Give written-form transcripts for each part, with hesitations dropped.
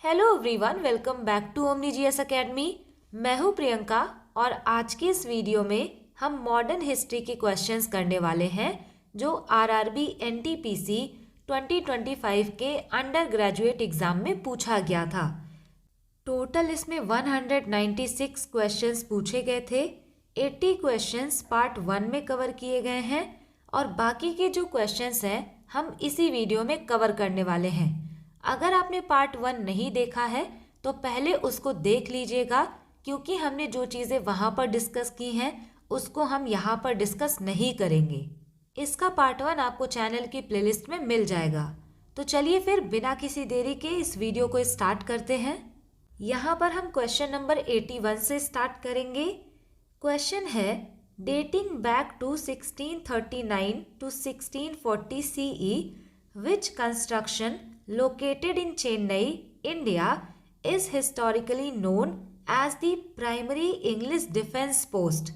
Hello everyone, welcome back to Omni GS academy. मैं हूँ प्रियंका और आज की इस वीडियो में हम मॉडर्न हिस्ट्री के क्वेश्चंस करने वाले हैं जो आरआरबी एनटीपीसी 2025 के अंडर ग्रेजुएट एग्जाम में पूछा गया था। टोटल इसमें 196 क्वेश्चंस पूछे गए थे। 80 क्वेश्चंस पार्ट 1 में कवर किए गए हैं और बाकी के जो क्वेश्चंस हैं हम इसी वीडियो में कवर करने वाले हैं। अगर आपने पार्ट 1 नहीं देखा है तो पहले उसको देख लीजिएगा, क्योंकि हमने जो चीज़ें वहाँ पर डिस्कस की हैं उसको हम यहाँ पर डिस्कस नहीं करेंगे। इसका पार्ट 1 आपको चैनल की प्लेलिस्ट में मिल जाएगा। तो चलिए फिर बिना किसी देरी के इस वीडियो को स्टार्ट करते हैं। यहाँ पर हम क्वेश्चन नंबर 81 से स्टार्ट करेंगे। क्वेश्चन है, dating back to 1639 to 1640 CE, which construction located in Chennai, India is historically known as the primary English defense post।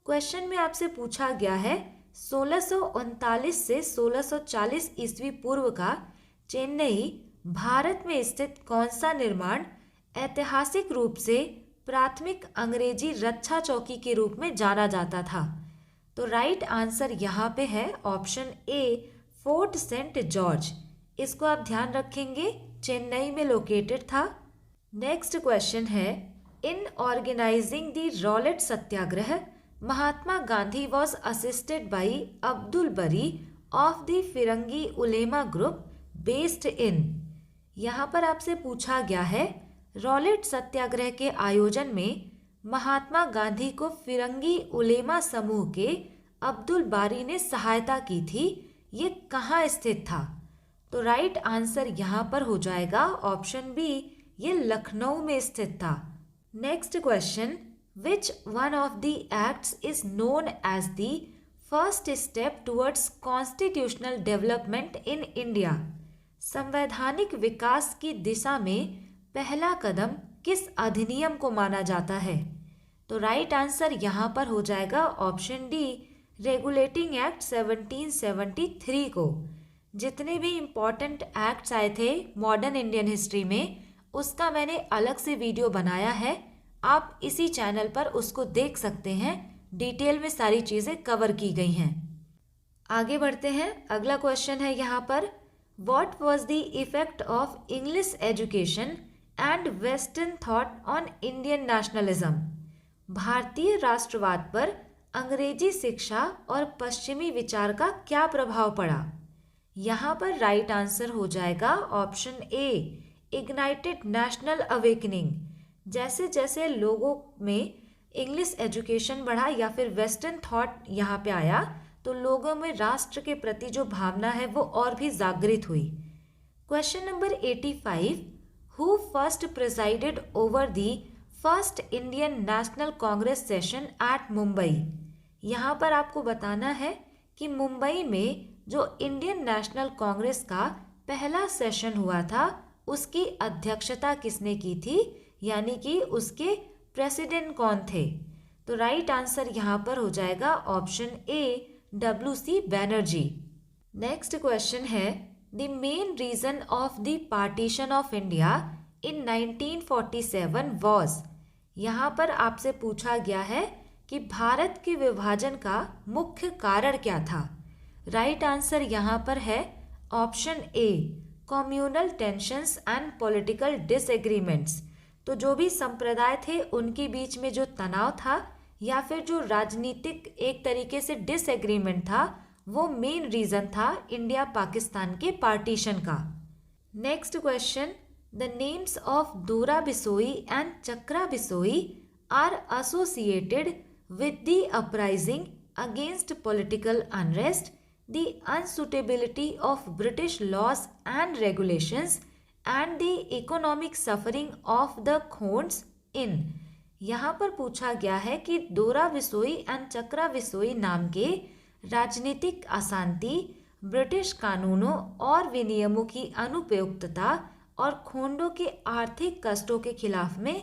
Question में आपसे पूछा गया है 1639 से 1640 ईस्वी पूर्व का चेन्नई भारत में स्थित कौन सा निर्माण ऐतिहासिक रूप से प्राथमिक अंग्रेजी रक्षा चौकी के रूप में जाना जाता था। तो राइट आंसर यहाँ पे है option A, fort Saint George. इसको आप ध्यान रखेंगे, चेन्नई में लोकेटेड था। नेक्स्ट क्वेश्चन है, in organizing the Rowlatt Satyagraha Mahatma Gandhi was assisted by Abdul Bari of the Firangi Ulema group based in. यहाँ पर आपसे पूछा गया है रॉलेट सत्याग्रह के आयोजन में महात्मा गांधी को फिरंगी उलेमा समूह के अब्दुल बारी ने सहायता की थी, ये कहाँ स्थित था। तो राइट आंसर यहाँ पर हो जाएगा ऑप्शन बी, ये लखनऊ में स्थित था। Next question, which one of the acts is known as the first step towards constitutional development in India. संवैधानिक विकास की दिशा में पहला कदम किस अधिनियम को माना जाता है। तो राइट आंसर यहाँ पर हो जाएगा ऑप्शन डी, रेगुलेटिंग एक्ट 1773 को। जितने भी इम्पॉर्टेंट एक्ट्स आए थे मॉडर्न इंडियन हिस्ट्री में, उसका मैंने अलग से वीडियो बनाया है, आप इसी चैनल पर उसको देख सकते हैं। डिटेल में सारी चीज़ें कवर की गई हैं। आगे बढ़ते हैं। अगला क्वेश्चन है यहाँ पर, what was the effect of English education and western thought on Indian nationalism. भारतीय राष्ट्रवाद पर अंग्रेजी शिक्षा और पश्चिमी विचार का क्या प्रभाव पड़ा। यहाँ पर राइट आंसर हो जाएगा ऑप्शन ए, इग्नाइटेड नेशनल अवेकनिंग। जैसे जैसे लोगों में इंग्लिश एजुकेशन बढ़ा या फिर वेस्टर्न थॉट यहाँ पे आया तो लोगों में राष्ट्र के प्रति जो भावना है वो और भी जागृत हुई। Question number 85, who first presided over the first Indian National Congress session at Mumbai. यहाँ पर आपको बताना है कि मुंबई में जो इंडियन नेशनल कांग्रेस का पहला सेशन हुआ था उसकी अध्यक्षता किसने की थी, यानी कि उसके प्रेसिडेंट कौन थे। तो राइट आंसर यहाँ पर हो जाएगा option A, WC Banerjee. Next question है, the main reason of the partition of India in 1947 was. यहाँ पर आपसे पूछा गया है कि भारत के विभाजन का मुख्य कारण क्या था। राइट आंसर यहाँ पर है option A, communal tensions and political disagreements. तो जो भी संप्रदाय थे उनके बीच में जो तनाव था या फिर जो राजनीतिक एक तरीके से डिसएग्रीमेंट था, वो मेन रीजन था इंडिया पाकिस्तान के पार्टीशन का। Next question, the names of Dora Bisoi and Chakra Bisoi are associated with the uprising against political unrest, the unsuitability of British laws and regulations and the economic suffering of the Khonds in। यहाँ पर पूछा गया है कि दोरा Bisoi and Chakra Bisoi नाम के राजनीतिक अशांति, ब्रिटिश कानूनों और विनियमों की अनुपयुक्तता और खोंडों के आर्थिक कष्टों के खिलाफ में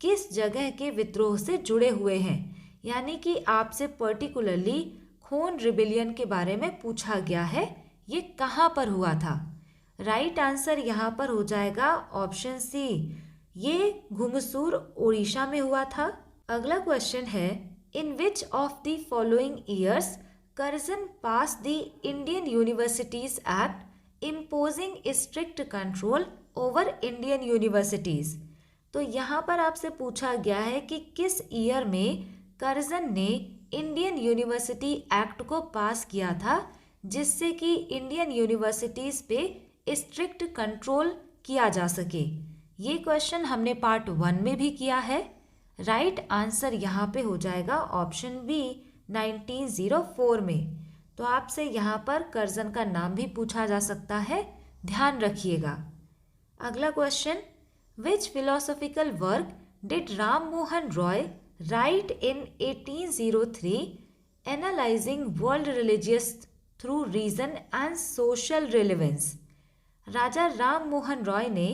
किस जगह के विद्रोह से जुड़े हुए हैं। यानी कि आपसे पर्टिकुलरली खोन रिबिलियन के बारे में पूछा गया है, ये कहाँ पर हुआ था। राइट आंसर यहाँ पर हो जाएगा ऑप्शन सी, ये घुमसूर उड़ीसा में हुआ था। अगला क्वेश्चन है, in which of the following years Curzon pass the Indian universities act imposing strict control over Indian universities. तो यहाँ पर आपसे पूछा गया है कि किस ईयर में कर्जन ने इंडियन यूनिवर्सिटी एक्ट को पास किया था जिससे कि इंडियन यूनिवर्सिटीज़ पे स्ट्रिक्ट कंट्रोल किया जा सके। ये क्वेश्चन हमने पार्ट 1 में भी किया है। राइट आंसर यहाँ पे हो जाएगा ऑप्शन बी, 1904 में। तो आपसे यहाँ पर कर्जन का नाम भी पूछा जा सकता है, ध्यान रखिएगा। अगला question, which philosophical work did Ram Mohan Roy write in 1803 analyzing world religious through reason and social relevance. Raja Ram Mohan Roy ने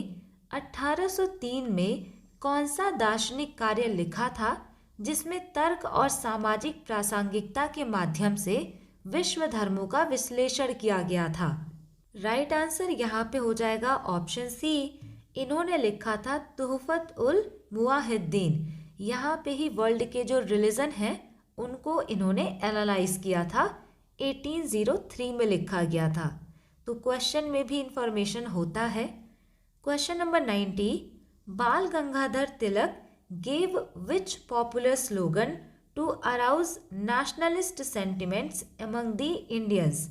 1803 में कौन सा दार्शनिक कार्य लिखा था जिसमें तर्क और सामाजिक प्रासंगिकता के माध्यम से विश्व धर्मों का विश्लेषण किया गया था। राइट आंसर यहाँ पे हो जाएगा ऑप्शन सी, इन्होंने लिखा था तुहफत उल मुवाहिद्दीन। यहाँ पे ही वर्ल्ड के जो रिलीजन हैं उनको इन्होंने एनालाइज किया था, 1803 में लिखा गया था। तो क्वेश्चन में भी इंफॉर्मेशन होता है। Question number 90, Bal Gangadhar Tilak gave which popular slogan to arouse nationalist sentiments among the Indians.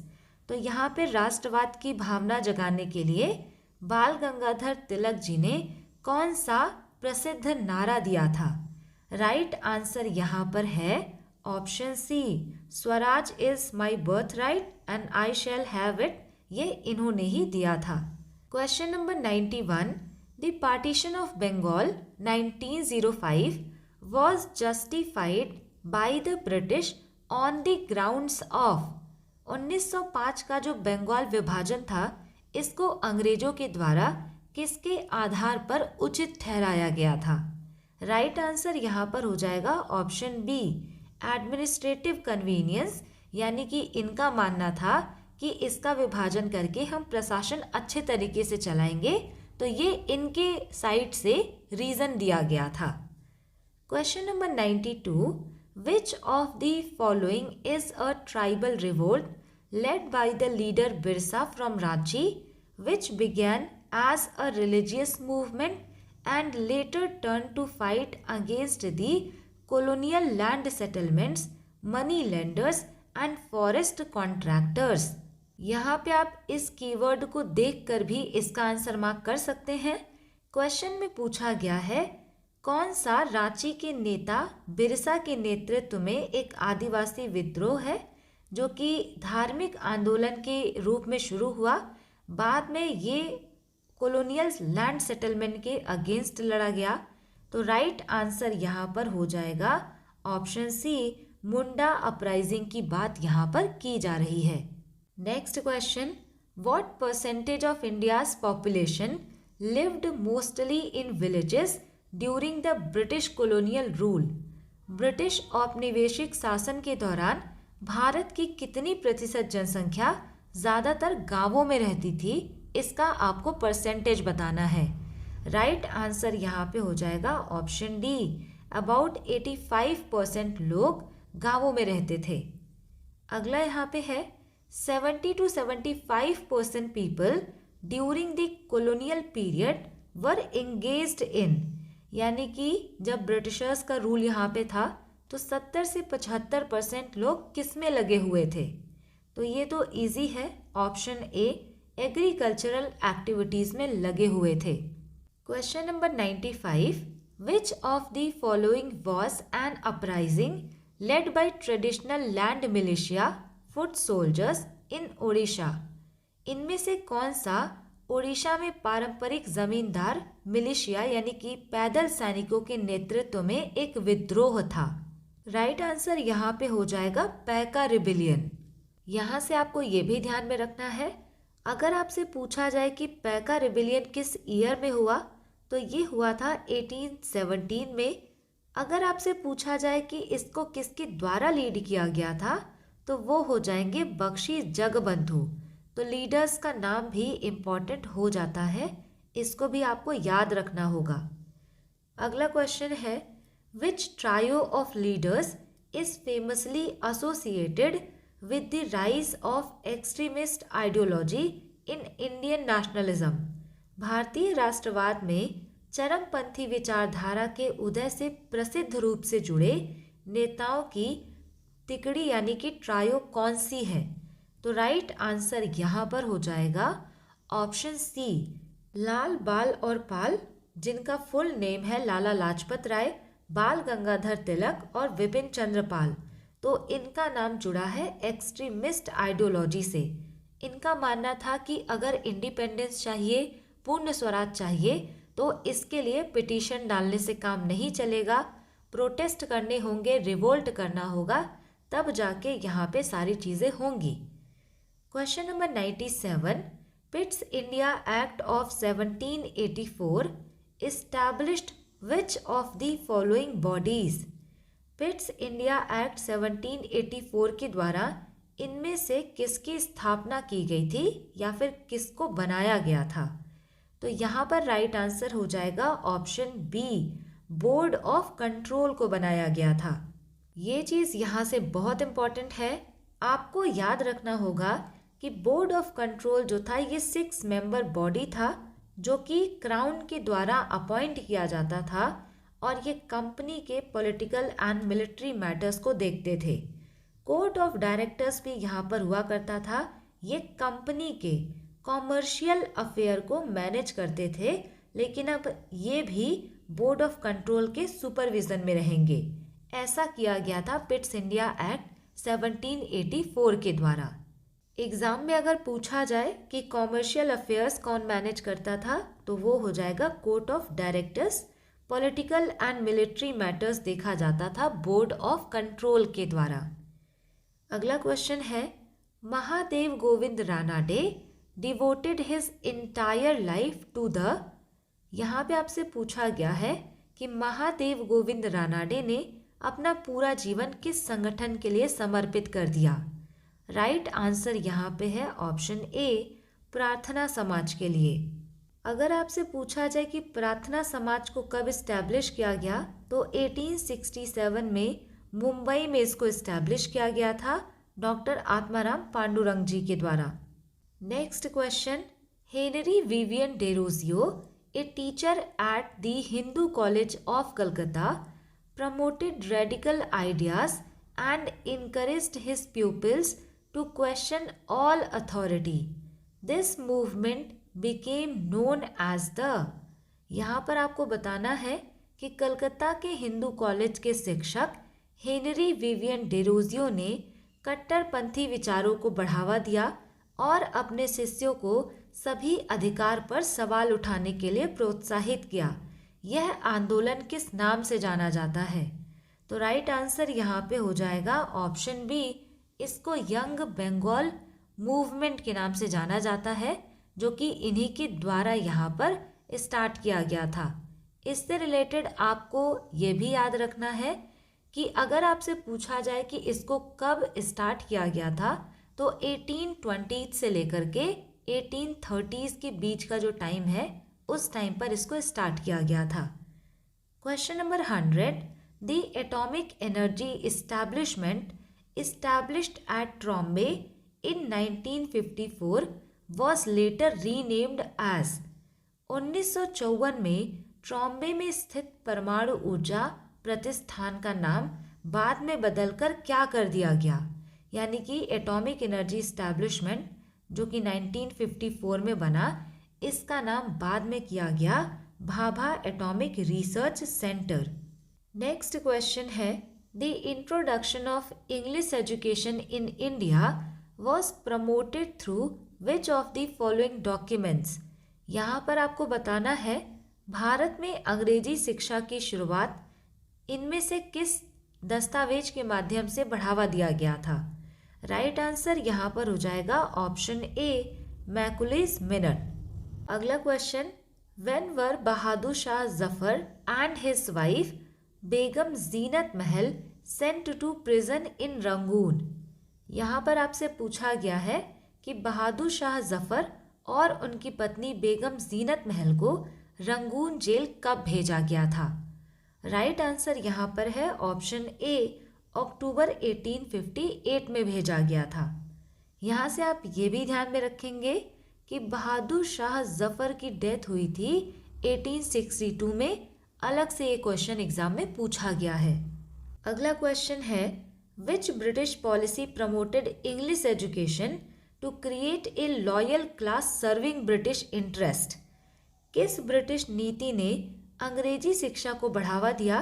तो यहाँ पे राष्ट्रवाद की भावना जगाने के लिए बाल गंगाधर तिलक जी ने कौन सा प्रसिद्ध नारा दिया था। राइट आंसर यहाँ पर है option C, Swaraj is my birth right and I shall have it. ये इन्होंने ही दिया था। Question number 91, the partition of Bengal 1905 was justified by the British on the grounds of. 1905 का जो बंगाल विभाजन था इसको अंग्रेजों के द्वारा किसके आधार पर उचित ठहराया गया था। राइट आंसर यहाँ पर हो जाएगा ऑप्शन बी, एडमिनिस्ट्रेटिव कन्वीनियंस। यानी कि इनका मानना था कि इसका विभाजन करके हम प्रशासन अच्छे तरीके से चलाएंगे, तो ये इनके साइड से रीज़न दिया गया था। Question number 92, which of the following is a tribal revolt led by the leader Birsa from Ranchi, which began as a religious movement and later turned to fight against the colonial land settlements, money lenders and forest contractors। यहाँ पे आप इस keyword को देखकर भी इसका answer mark कर सकते हैं। क्वेश्चन में पूछा गया है, कौन सा रांची के नेता बिरसा के नेतृत्व में एक आदिवासी विद्रोह है जो कि धार्मिक आंदोलन के रूप में शुरू हुआ, बाद में ये कॉलोनियल लैंड सेटलमेंट के अगेंस्ट लड़ा गया। तो राइट आंसर यहाँ पर हो जाएगा ऑप्शन सी, मुंडा अपराइजिंग की बात यहाँ पर की जा रही है। Next question, what percentage of India's population lived mostly in villages during the British colonial rule. British औपनिवेशिक शासन के दौरान भारत की कितनी प्रतिशत जनसंख्या ज़्यादातर गांवों में रहती थी, इसका आपको परसेंटेज बताना है। राइट आंसर यहाँ पे हो जाएगा ऑप्शन डी, अबाउट 85% लोग गांवों में रहते थे। अगला यहाँ पे है 70 to 75% people during the colonial period were engaged in. यानी कि जब ब्रिटिशर्स का रूल यहाँ पे था तो 70 से 75% लोग किस में लगे हुए थे। तो ये तो इजी है, ऑप्शन ए, एग्रीकल्चरल एक्टिविटीज़ में लगे हुए थे। Question number 95, which of the following was an uprising led by traditional land militia foot soldiers in Odisha. इनमें से कौन सा ओडिशा में पारंपरिक जमींदार मिलिशिया यानी कि पैदल सैनिकों के नेतृत्व में एक विद्रोह था। राइट आंसर यहाँ पे हो जाएगा पैका रिबिलियन। यहाँ से आपको ये भी ध्यान में रखना है, अगर आपसे पूछा जाए कि पैका रिबिलियन किस ईयर में हुआ तो ये हुआ था 1817 में। अगर आपसे पूछा जाए कि इसको किसके द्वारा लीड किया गया था तो वो हो जाएंगे बख्शी जगबंधु। तो लीडर्स का नाम भी इम्पॉर्टेंट हो जाता है, इसको भी आपको याद रखना होगा। अगला क्वेश्चन है, which trio of leaders is famously associated with the rise of extremist ideology in Indian nationalism. भारतीय राष्ट्रवाद में चरमपंथी विचारधारा के उदय से प्रसिद्ध रूप से जुड़े नेताओं की तिकड़ी यानी कि ट्रायो कौन सी है? तो राइट आंसर यहाँ पर हो जाएगा ऑप्शन सी, लाल बाल और पाल, जिनका फुल नेम है लाला लाजपत राय, बाल गंगाधर तिलक और विपिन चंद्र पाल। तो इनका नाम जुड़ा है एक्सट्रीमिस्ट आइडियोलॉजी से। इनका मानना था कि अगर इंडिपेंडेंस चाहिए, पूर्ण स्वराज चाहिए, तो इसके लिए पिटीशन डालने से काम नहीं चलेगा, प्रोटेस्ट करने होंगे, रिवोल्ट करना होगा, तब जाके यहाँ पे सारी चीज़ें होंगी। Question number 97, Pitt's India act of 1784 established which of the following bodies? Pitt's India act 1784 के द्वारा इनमें से किसकी स्थापना की गई थी या फिर किसको बनाया गया था? तो यहाँ पर राइट आंसर हो जाएगा option B, board of control को बनाया गया था। ये चीज़ यहाँ से बहुत इम्पॉर्टेंट है, आपको याद रखना होगा कि बोर्ड ऑफ कंट्रोल जो था ये 6 मेंबर बॉडी था जो कि क्राउन के द्वारा अपॉइंट किया जाता था और ये कंपनी के पॉलिटिकल एंड मिलिट्री मैटर्स को देखते थे। कोर्ट ऑफ डायरेक्टर्स भी यहाँ पर हुआ करता था, ये कंपनी के कॉमर्शियल अफेयर को मैनेज करते थे, लेकिन अब ये भी बोर्ड ऑफ कंट्रोल के सुपरविजन में रहेंगे। ऐसा किया गया था पिट्स इंडिया एक्ट 1784 के द्वारा। एग्जाम में अगर पूछा जाए कि कॉमर्शियल अफेयर्स कौन मैनेज करता था, तो वो हो जाएगा court of directors. Political and military matters देखा जाता था बोर्ड ऑफ कंट्रोल के द्वारा। अगला क्वेश्चन है, Mahadev Govind Ranade devoted his entire life to the. यहाँ पे आपसे पूछा गया है कि महादेव गोविंद रानाडे ने अपना पूरा जीवन किस संगठन के लिए समर्पित कर दिया? राइट आंसर यहाँ पे है ऑप्शन ए, प्रार्थना समाज के लिए। अगर आपसे पूछा जाए कि प्रार्थना समाज को कब इस्टेब्लिश किया गया, तो 1867 में मुंबई में इसको इस्टेब्लिश किया गया था डॉक्टर आत्माराम पांडुरंग जी के द्वारा। Next question, Henry Vivian Derozio, a teacher at the Hindu college of Calcutta, promoted radical ideas and encouraged his pupils to question all authority. This movement became known as the। यहाँ पर आपको बताना है कि कलकत्ता के हिंदू कॉलेज के शिक्षक हेनरी विवियन डेरोजियो ने कट्टरपंथी विचारों को बढ़ावा दिया और अपने शिष्यों को सभी अधिकार पर सवाल उठाने के लिए प्रोत्साहित किया। यह आंदोलन किस नाम से जाना जाता है? तो राइट आंसर यहाँ पे हो जाएगा ऑप्शन बी, इसको यंग बंगाल मूवमेंट के नाम से जाना जाता है, जो कि इन्हीं के द्वारा यहाँ पर स्टार्ट किया गया था। इससे रिलेटेड आपको ये भी याद रखना है कि अगर आपसे पूछा जाए कि इसको कब स्टार्ट किया गया था, तो 1820 से लेकर के 1830 के बीच का जो टाइम है, उस टाइम पर इसको स्टार्ट किया गया था। Question number 100, the atomic energy establishment established at Trombay in 1954 was later renamed as। 1954 में ट्रॉम्बे में स्थित परमाणु ऊर्जा प्रतिष्ठान का नाम बाद में बदलकर क्या कर दिया गया? यानी कि एटॉमिक एनर्जी एस्टैब्लिशमेंट जो कि 1954 में बना, इसका नाम बाद में किया गया Bhabha atomic research centre. Next question है, the introduction of English education in India was promoted through which of the following documents. यहाँ पर आपको बताना है भारत में अंग्रेजी शिक्षा की शुरुआत इनमें से किस दस्तावेज के माध्यम से बढ़ावा दिया गया था? राइट आंसर यहाँ पर हो जाएगा ऑप्शन ए, मैकुलेस मिनट। अगला question, when were Bahadur Shah Zafar and his wife Begum Zeenat Mahal sent to prison in Rangoon. यहाँ पर आपसे पूछा गया है कि बहादुर शाह जफर और उनकी पत्नी बेगम जीनत महल को रंगून जेल कब भेजा गया था? राइट आंसर यहाँ पर है ऑप्शन ए, अक्टूबर 1858 में भेजा गया था। यहाँ से आप ये भी ध्यान में रखेंगे कि बहादुर शाह जफर की डेथ हुई थी 1862 में। अलग से ये क्वेश्चन एग्जाम में पूछा गया है। अगला क्वेश्चन है, which British policy promoted English education to create a loyal class serving British interest? किस ब्रिटिश नीति ने अंग्रेजी शिक्षा को बढ़ावा दिया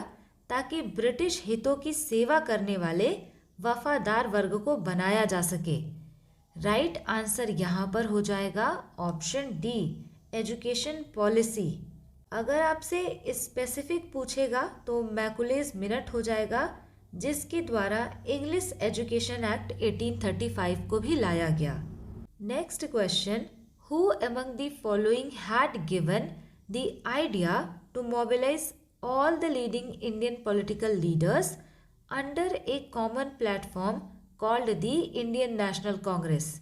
ताकि ब्रिटिश हितों की सेवा करने वाले वफादार वर्ग को बनाया जा सके? राइट आंसर यहाँ पर हो जाएगा ऑप्शन डी, एजुकेशन पॉलिसी। अगर आपसे स्पेसिफिक पूछेगा तो मैकुलेज मिनट हो जाएगा, जिसके द्वारा इंग्लिश एजुकेशन एक्ट 1835 को भी लाया गया। Next question, who among the following had given the idea to mobilise all the leading Indian political leaders under a common platform called the Indian National Congress?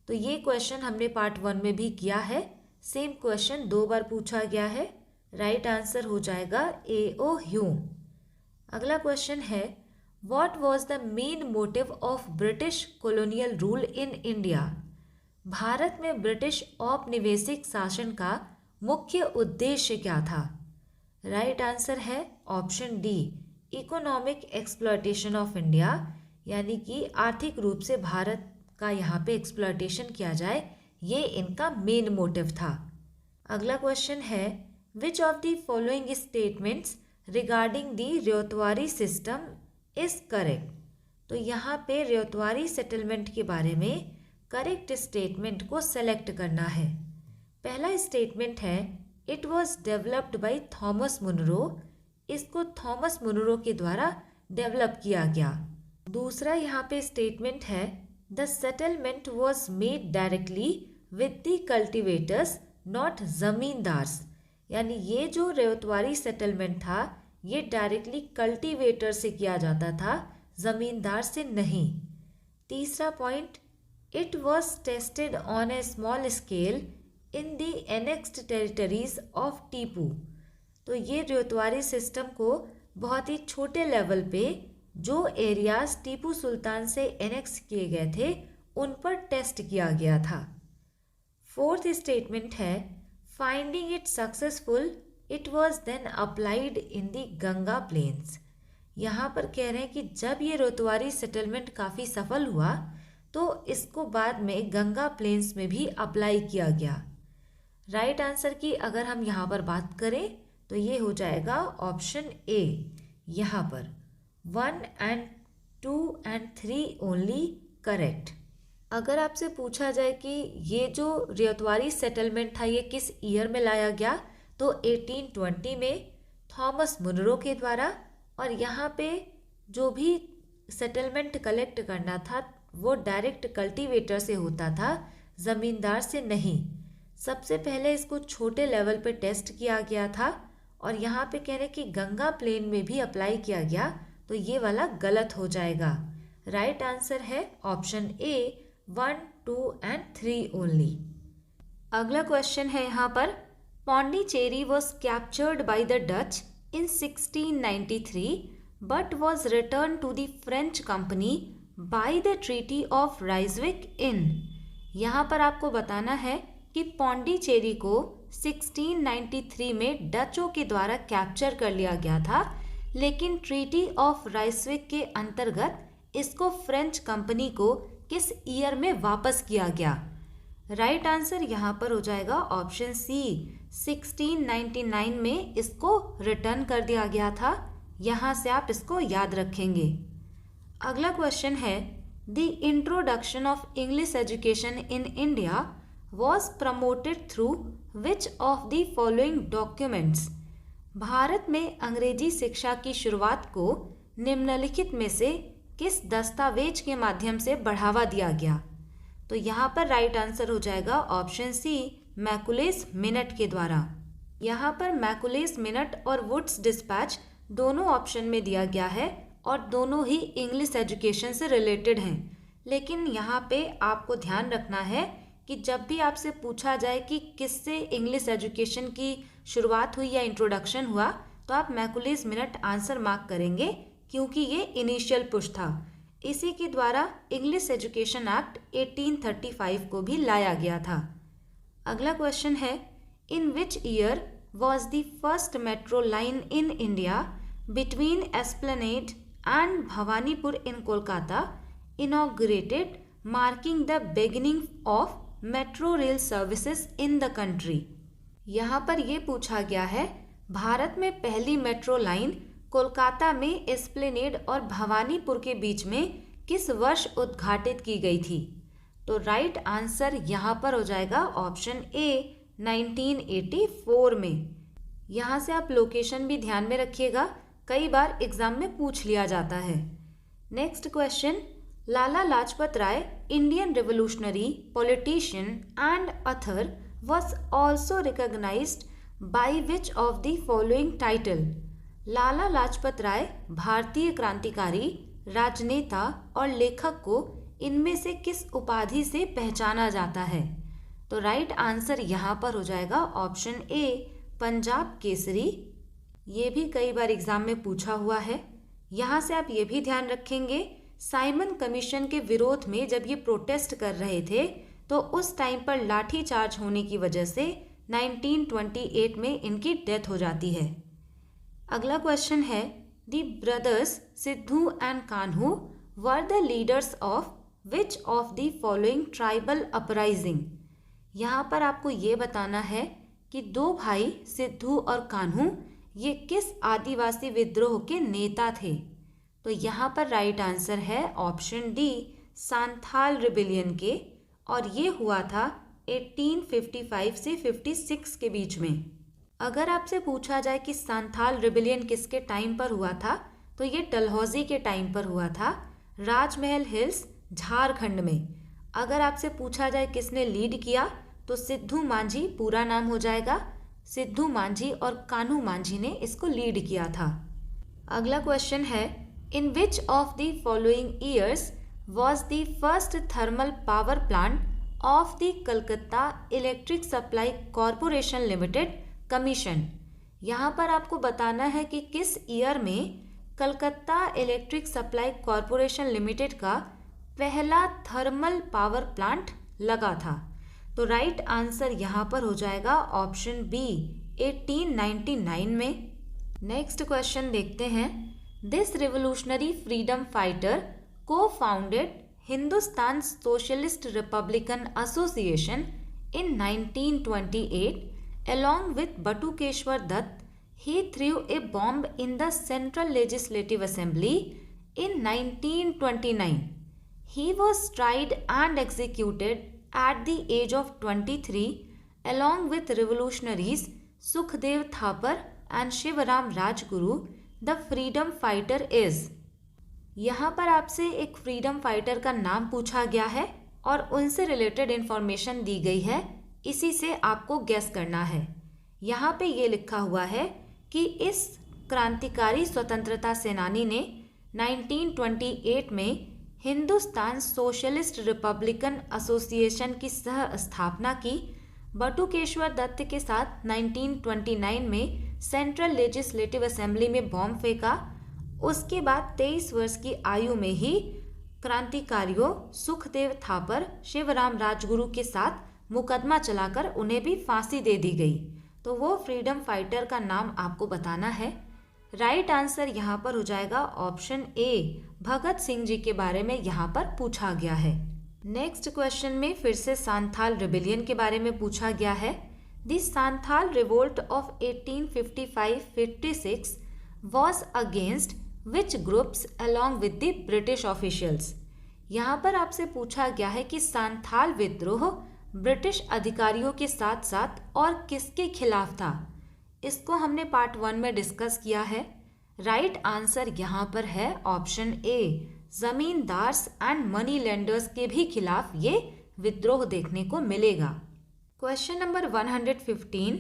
तो ये क्वेश्चन हमने part 1 में भी किया है। सेम क्वेश्चन 2 बार पूछा गया है। राइट आंसर हो जाएगा A.O. ह्यूम। अगला क्वेश्चन है, what was the main motive of British colonial rule in India? भारत में ब्रिटिश औपनिवेशिक शासन का मुख्य उद्देश्य क्या था? राइट आंसर है option D, economic exploitation of India, यानी कि आर्थिक रूप से भारत का यहाँ पे एक्सप्लॉयटेशन किया जाए, ये इनका मेन मोटिव था। अगला क्वेश्चन है, which of the following statements regarding the Ryotwari system is correct? तो यहाँ पे रेतवारी सेटलमेंट के बारे में करेक्ट स्टेटमेंट को सेलेक्ट करना है। पहला स्टेटमेंट है, it was developed by Thomas Munro. इसको थॉमस मुनरो के द्वारा डेवलप किया गया। दूसरा यहाँ पे स्टेटमेंट है, the settlement was made directly with the cultivators not zamindars, यानी ये जो रेतवारी सेटलमेंट था ये डायरेक्टली कल्टीवेटर से किया जाता था, ज़मींदार से नहीं। तीसरा point, it was tested on A small scale in the annexed territories of Tipu. तो ये रेतवारी सिस्टम को बहुत ही छोटे लेवल पे जो एरियाज टीपू सुल्तान से एनेक्स किए गए थे उन पर टेस्ट किया गया था। फोर्थ स्टेटमेंट है, finding it successful it was then applied in the Ganga plains. यहाँ पर कह रहे हैं कि जब ये रेतवारी सेटलमेंट काफ़ी सफल हुआ तो इसको बाद में गंगा प्लेन्स में भी अप्लाई किया गया। राइट आंसर की अगर हम यहाँ पर बात करें तो ये हो जाएगा ऑप्शन ए। यहाँ पर 1 and 2 and 3 ओनली करेक्ट। अगर आपसे पूछा जाए कि ये जो रेतवारी सेटलमेंट था ये किस ईयर में लाया गया, तो 1820 में थॉमस मुनरो के द्वारा, और यहाँ पे जो भी सेटलमेंट कलेक्ट करना था वो डायरेक्ट कल्टीवेटर से होता था, ज़मींदार से नहीं। सबसे पहले इसको छोटे लेवल पे टेस्ट किया गया था और यहाँ पे कह रहे कि गंगा प्लेन में भी अप्लाई किया गया, तो ये वाला गलत हो जाएगा। राइट आंसर है ऑप्शन ए 1, 2 and 3 ओनली। अगला क्वेश्चन है यहाँ पर, Pondicherry was captured by the Dutch in 1693 but was return to the French company by the treaty of Ryswick in. यहाँ पर आपको बताना है कि पौंडीचेरी को 1693 में डचों के द्वारा कैप्चर कर लिया गया था, लेकिन ट्रीटी ऑफ राइजविक के अंतर्गत इसको फ्रेंच कंपनी को किस ईयर में वापस किया गया? राइट आंसर यहाँ पर हो जाएगा ऑप्शन सी, 1699 में इसको रिटर्न कर दिया गया था। यहाँ से आप इसको याद रखेंगे। अगला क्वेश्चन है, the introduction of English education in India was promoted through which of the following documents? Bharat में अंग्रेजी शिक्षा की शुरुआत को निम्नलिखित में से किस दस्तावेज के माध्यम से बढ़ावा दिया गया? तो यहाँ पर राइट आंसर हो जाएगा ऑप्शन सी, मैकुलेस मिनट के द्वारा। यहाँ पर मैकुलेस मिनट और वुड्स डिस्पैच दोनों ऑप्शन में दिया गया है और दोनों ही इंग्लिश एजुकेशन से रिलेटेड हैं, लेकिन यहाँ पे आपको ध्यान रखना है कि जब भी आपसे पूछा जाए कि किससे इंग्लिश एजुकेशन की शुरुआत हुई या इंट्रोडक्शन हुआ, तो आप मैकुलेस मिनट आंसर मार्क करेंगे, क्योंकि ये इनिशियल पुश था। इसी के द्वारा इंग्लिश एजुकेशन एक्ट 1835 को भी लाया गया था। अगला क्वेश्चन है, in which year was the first metro line in India between Esplanade and Bhawanipur in Kolkata inaugurated, marking the beginning of metro rail services in the country। यहाँ पर ये पूछा गया है, भारत में पहली मेट्रो लाइन कोलकाता में एस्प्लेनेड और भवानीपुर के बीच में किस वर्ष उद्घाटित की गई थी? तो राइट आंसर यहाँ पर हो जाएगा ऑप्शन ए 1984 में। यहाँ से आप लोकेशन भी ध्यान में रखिएगा, कई बार एग्जाम में पूछ लिया जाता है। Next question, Lala Lajpat Rai, Indian revolutionary, politician and author, was also recognized by which of the following title? Lala Lajpat Rai भारतीय क्रांतिकारी, राजनेता और लेखक को इनमें से किस उपाधि से पहचाना जाता है? तो राइट आंसर यहाँ पर हो जाएगा ऑप्शन ए पंजाब केसरी। ये भी कई बार एग्जाम में पूछा हुआ है। यहाँ से आप ये भी ध्यान रखेंगे, साइमन कमीशन के विरोध में जब ये प्रोटेस्ट कर रहे थे तो उस टाइम पर लाठी चार्ज होने की वजह से 1928 में इनकी डेथ हो जाती है। अगला क्वेश्चन है, the brothers Sidhu and Kanhu were the leaders of which of the following tribal uprising? यहाँ पर आपको ये बताना है कि दो भाई सिद्धू और कान्हू ये किस आदिवासी विद्रोह के नेता थे? तो यहाँ पर राइट आंसर है ऑप्शन डी सांथाल रिबेलियन के, और ये हुआ था 1855 से 56 के बीच में। अगर आपसे पूछा जाए कि सांथाल रिबेलियन किसके टाइम पर हुआ था, तो ये डलहौजी के टाइम पर हुआ था, राजमहल हिल्स झारखंड में। अगर आपसे पूछा जाए किसने लीड किया, तो सिद्धू मांझी पूरा नाम हो जाएगा, सिद्धू मांझी और कान्हू मांझी ने इसको लीड किया था। अगला क्वेश्चन है, In which of the following years was the first thermal power plant of the Calcutta Electric Supply Corporation Limited commissioned? यहाँ पर आपको बताना है कि किस ईयर में Calcutta electric supply corporation limited का पहला थर्मल पावर प्लांट लगा था। तो राइट आंसर यहाँ पर हो जाएगा ऑप्शन बी 1899 में। नेक्स्ट क्वेश्चन देखते हैं, This revolutionary freedom fighter co-founded Hindustan Socialist Republican Association in 1928 along with Batukeshwar Dutt. He threw a bomb in the Central Legislative Assembly in 1929. He was tried and executed at the age of 23 along with revolutionaries Sukhdev Thapar and Shivaram Rajguru. The freedom fighter is. यहाँ पर आपसे एक freedom fighter का नाम पूछा गया है और उनसे रिलेटेड इंफॉर्मेशन दी गई है, इसी से आपको गेस करना है। यहाँ पे ये लिखा हुआ है कि इस क्रांतिकारी स्वतंत्रता सेनानी ने 1928 में हिंदुस्तान सोशलिस्ट रिपब्लिकन एसोसिएशन की सह स्थापना की, बटुकेश्वर दत्त के साथ 1929 में सेंट्रल लेजिस्लेटिव असेंबली में बॉम्ब फेंका। उसके बाद 23 वर्ष की आयु में ही क्रांतिकारियों सुखदेव थापर, शिवराम राजगुरु के साथ मुकदमा चलाकर उन्हें भी फांसी दे दी गई। तो वो फ्रीडम फाइटर का नाम आपको बताना है। राइट आंसर यहाँ पर हो जाएगा ऑप्शन ए भगत सिंह जी के बारे में यहाँ पर पूछा गया है। नेक्स्ट क्वेश्चन में फिर से सांथाल रिबेलियन के बारे में पूछा गया है। The Santhal revolt of 1855-56 was against which groups along with the British officials? यहाँ पर आपसे पूछा गया है कि सांथाल विद्रोह ब्रिटिश अधिकारियों के साथ साथ और किसके खिलाफ था। इसको हमने पार्ट 1 में डिस्कस किया है। राइट आंसर यहाँ पर है option A zamindars and money lenders के भी खिलाफ ये विद्रोह देखने को मिलेगा। Question number 115.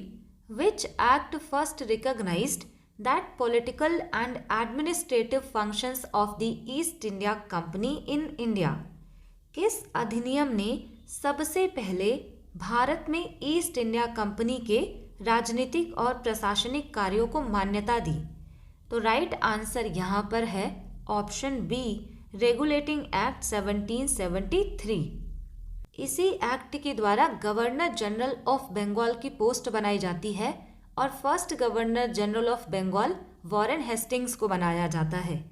Which act first recognized that political and administrative functions of the East India Company in India? किस अधिनियम ने सबसे पहले भारत में ईस्ट इंडिया कंपनी के राजनीतिक और प्रशासनिक कार्यों को मान्यता दी? तो राइट आंसर यहाँ पर है ऑप्शन बी, रेगुलेटिंग एक्ट 1773। इसी एक्ट के द्वारा गवर्नर जनरल ऑफ बंगाल की पोस्ट बनाई जाती है और first governor general of Bengal Warren Hastings को बनाया जाता है।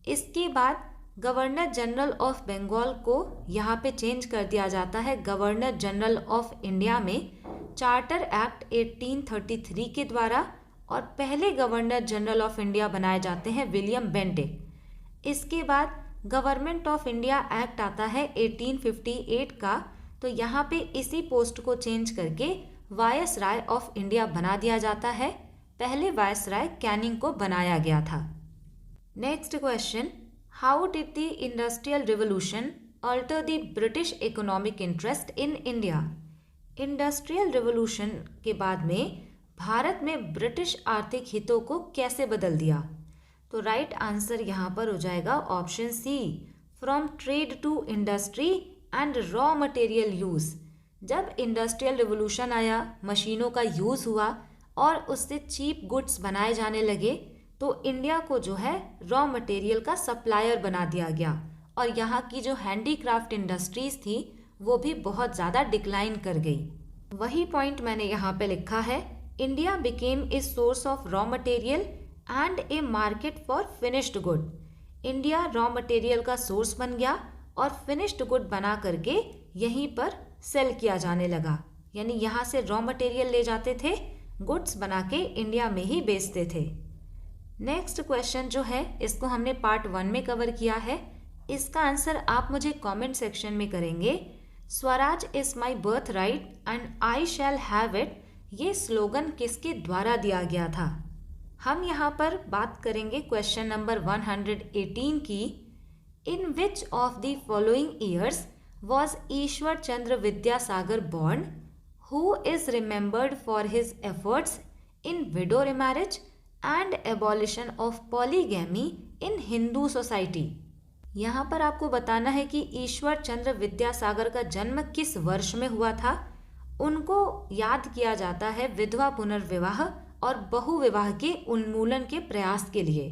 इसके बाद गवर्नर जनरल ऑफ बंगाल को यहाँ पे चेंज कर दिया जाता है गवर्नर जनरल ऑफ इंडिया में चार्टर एक्ट 1833 के द्वारा, और पहले गवर्नर जनरल ऑफ इंडिया बनाए जाते हैं विलियम बेंटिक। इसके बाद गवर्नमेंट ऑफ इंडिया एक्ट आता है 1858 का, तो यहाँ पे इसी पोस्ट को चेंज करके वायसराय ऑफ इंडिया बना दिया जाता है। पहले वायसराय कैनिंग को बनाया गया था। Next question, how did the industrial revolution alter the British economic interest in India? Industrial revolution के बाद में भारत में ब्रिटिश आर्थिक हितों को कैसे बदल दिया? तो राइट आंसर यहाँ पर हो जाएगा option C, from trade to industry and raw material use. जब इंडस्ट्रियल रिवॉल्यूशन आया, मशीनों का यूज़ हुआ और उससे चीप गुड्स बनाए जाने लगे, तो इंडिया को जो है रॉ मटेरियल का सप्लायर बना दिया गया और यहाँ की जो हैंडीक्राफ्ट इंडस्ट्रीज थी वो भी बहुत ज़्यादा डिक्लाइन कर गई। वही पॉइंट मैंने यहाँ पे लिखा है, India became a source of raw material and A market for finished good. India raw material का सोर्स बन गया और फिनिश्ड गुड बना करके यहीं पर सेल किया जाने लगा, यानी यहाँ से रॉ मटेरियल ले जाते थे, गुड्स बना के इंडिया में ही बेचते थे। नेक्स्ट क्वेश्चन जो है इसको हमने पार्ट 1 में कवर किया है। इसका आंसर आप मुझे कमेंट सेक्शन में करेंगे। Swaraj is my birth right and I shall have it, ये स्लोगन किसके द्वारा दिया गया था? हम यहाँ पर बात करेंगे क्वेश्चन नंबर 118 की। In which of the following years was Ishwar Chandra Vidyasagar born, who is remembered for his efforts in widow remarriage and abolition of polygamy in Hindu society? यहाँ पर आपको बताना है कि ईश्वर चंद्र विद्यासागर का जन्म किस वर्ष में हुआ था। उनको याद किया जाता है विधवा पुनर्विवाह और बहुविवाह के उन्मूलन के प्रयास के लिए।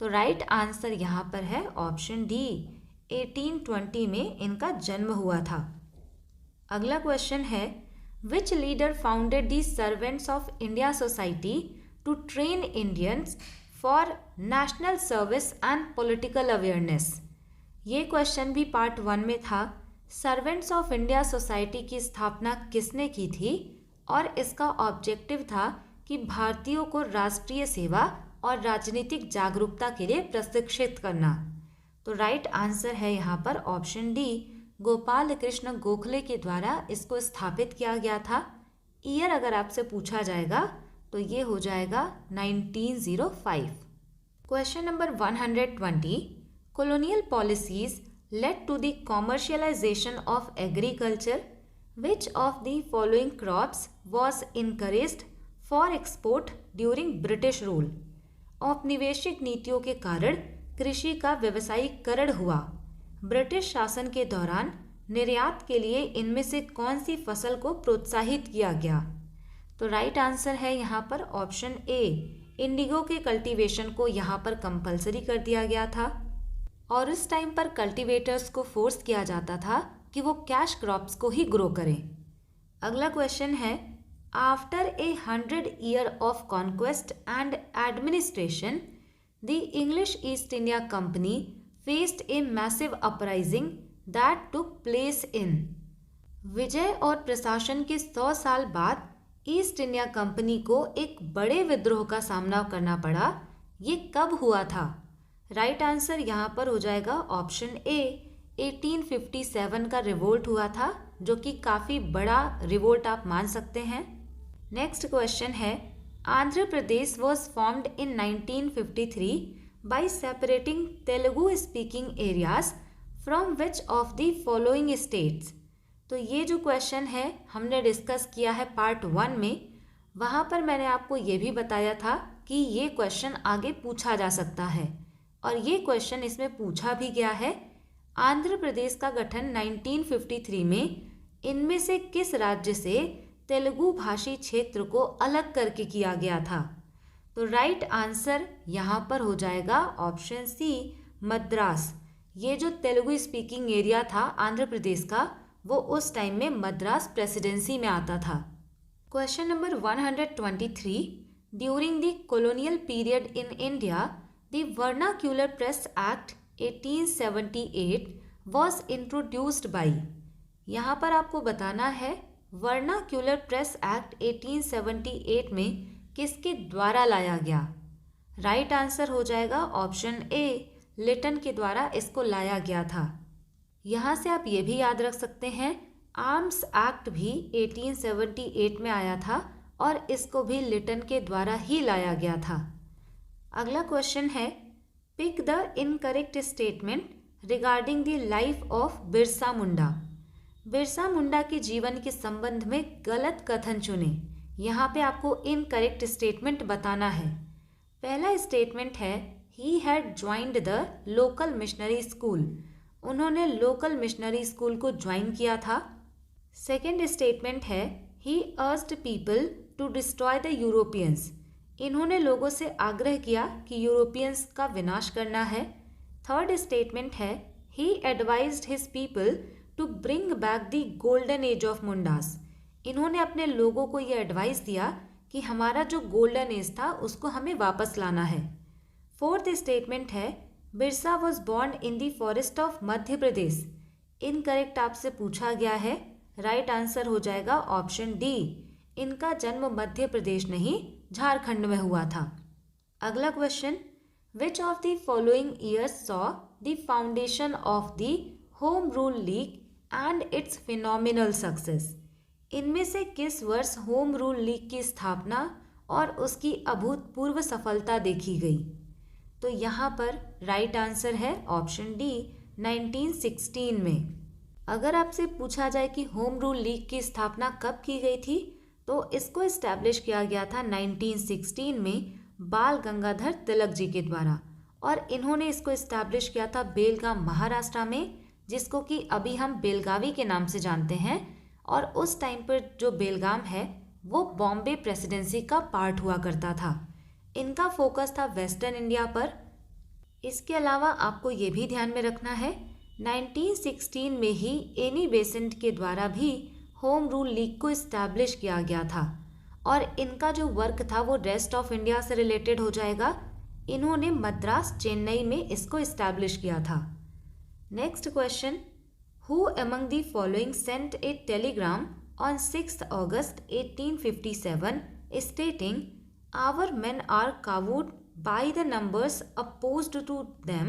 तो राइट आंसर यहाँ पर है ऑप्शन डी, 1820 में इनका जन्म हुआ था। अगला क्वेश्चन है, which leader founded the servants of India society to train Indians for national service and political awareness? ये क्वेश्चन भी पार्ट 1 में था। सर्वेंट्स ऑफ इंडिया सोसाइटी की स्थापना किसने की थी और इसका ऑब्जेक्टिव था कि भारतीयों को राष्ट्रीय सेवा और राजनीतिक जागरूकता के लिए प्रशिक्षित करना। तो राइट आंसर है यहाँ पर ऑप्शन डी, गोपाल कृष्ण गोखले के द्वारा इसको स्थापित किया गया था। ईयर अगर आपसे पूछा जाएगा तो ये हो जाएगा 1905। Question number 120, colonial policies led to the commercialization of agriculture. Which of the following crops was encouraged for export during British rule? औपनिवेशिक नीतियों के कारण कृषि का व्यावसायीकरण हुआ। ब्रिटिश शासन के दौरान निर्यात के लिए इनमें से कौन सी फसल को प्रोत्साहित किया गया? तो राइट आंसर है यहाँ पर ऑप्शन ए, इंडिगो के कल्टीवेशन को यहाँ पर कंपलसरी कर दिया गया था और इस टाइम पर कल्टीवेटर्स को फोर्स किया जाता था कि वो कैश क्रॉप्स को ही ग्रो करें। अगला क्वेश्चन है, after a 100 year of conquest and administration the English East India company faced a massive uprising that took place in. विजय और प्रशासन के 100 साल बाद ईस्ट इंडिया कंपनी को एक बड़े विद्रोह का सामना करना पड़ा। ये कब हुआ था? राइट आंसर यहाँ पर हो जाएगा ऑप्शन ए, 1857 का रिवोल्ट हुआ था, जो कि काफ़ी बड़ा रिवोल्ट आप मान सकते हैं। नेक्स्ट क्वेश्चन है, Andhra Pradesh was formed in 1953 by separating Telugu speaking areas from which of the following states? तो ये जो क्वेश्चन है हमने डिस्कस किया है पार्ट 1 में। वहाँ पर मैंने आपको ये भी बताया था कि ये क्वेश्चन आगे पूछा जा सकता है और ये क्वेश्चन इसमें पूछा भी गया है। आंध्र प्रदेश का गठन 1953 में इनमें से किस राज्य से तेलुगु भाषी क्षेत्र को अलग करके किया गया था? तो राइट आंसर यहाँ पर हो जाएगा ऑप्शन सी, मद्रास। ये जो तेलुगु स्पीकिंग एरिया था आंध्र प्रदेश का, वो उस टाइम में मद्रास प्रेसिडेंसी में आता था। Question number 123, during the colonial period in India, the Vernacular Press Act 1878 was introduced by। यहाँ पर आपको बताना है वर्नाक्यूलर प्रेस एक्ट 1878 में किसके द्वारा लाया गया? राइट आंसर हो जाएगा ऑप्शन ए, लिटन के द्वारा इसको लाया गया था। यहाँ से आप ये भी याद रख सकते हैं आर्म्स एक्ट भी 1878 में आया था और इसको भी लिटन के द्वारा ही लाया गया था। अगला क्वेश्चन है, pick the incorrect statement regarding the life of Birsa Munda. Birsa Munda के जीवन के संबंध में गलत कथन चुने। यहाँ पे आपको इनकरेक्ट स्टेटमेंट बताना है। पहला स्टेटमेंट है he had joined the local missionary school. उन्होंने लोकल मिशनरी स्कूल को ज्वाइन किया था। सेकेंड स्टेटमेंट है he urged people to destroy the Europeans. इन्होंने लोगों से आग्रह किया कि यूरोपियंस का विनाश करना है। थर्ड स्टेटमेंट है he advised his people to bring back the golden age of Mundas. इन्होंने अपने लोगों को ये एडवाइस दिया कि हमारा जो गोल्डन एज था उसको हमें वापस लाना है। फोर्थ स्टेटमेंट है Birsa was born in the forest of Madhya Pradesh. Incorrect आपसे पूछा गया है। राइट आंसर हो जाएगा ऑप्शन डी, इनका जन्म मध्य प्रदेश नहीं झारखंड में हुआ था। अगला question, which of the following years saw the foundation of the home rule league and it's phenomenal success. इनमें से किस वर्ष होम रूल लीग की स्थापना और उसकी अभूतपूर्व सफलता देखी गई? तो यहाँ पर राइट आंसर है ऑप्शन डी, 1916 में। अगर आपसे पूछा जाए कि होम रूल लीग की स्थापना कब की गई थी, तो इसको इस्टेब्लिश किया गया था 1916 में बाल गंगाधर तिलक जी के द्वारा, और इन्होंने इसको इस्टेब्लिश किया था बेलगाम महाराष्ट्र में, जिसको कि अभी हम बेलगावी के नाम से जानते हैं। और उस टाइम पर जो बेलगाम है वो बॉम्बे प्रेसिडेंसी का पार्ट हुआ करता था। इनका फोकस था वेस्टर्न इंडिया पर। इसके अलावा आपको ये भी ध्यान में रखना है 1916 में ही एनी बेसेंट के द्वारा भी होम रूल लीग को इस्टेब्लिश किया गया था, और इनका जो वर्क था वो रेस्ट ऑफ इंडिया से रिलेटेड हो जाएगा। इन्होंने मद्रास चेन्नई में इसको इस्टेब्लिश किया था। Next question, who among the following sent a telegram on 6 August 1857 stating our men are cowed by the numbers opposed to them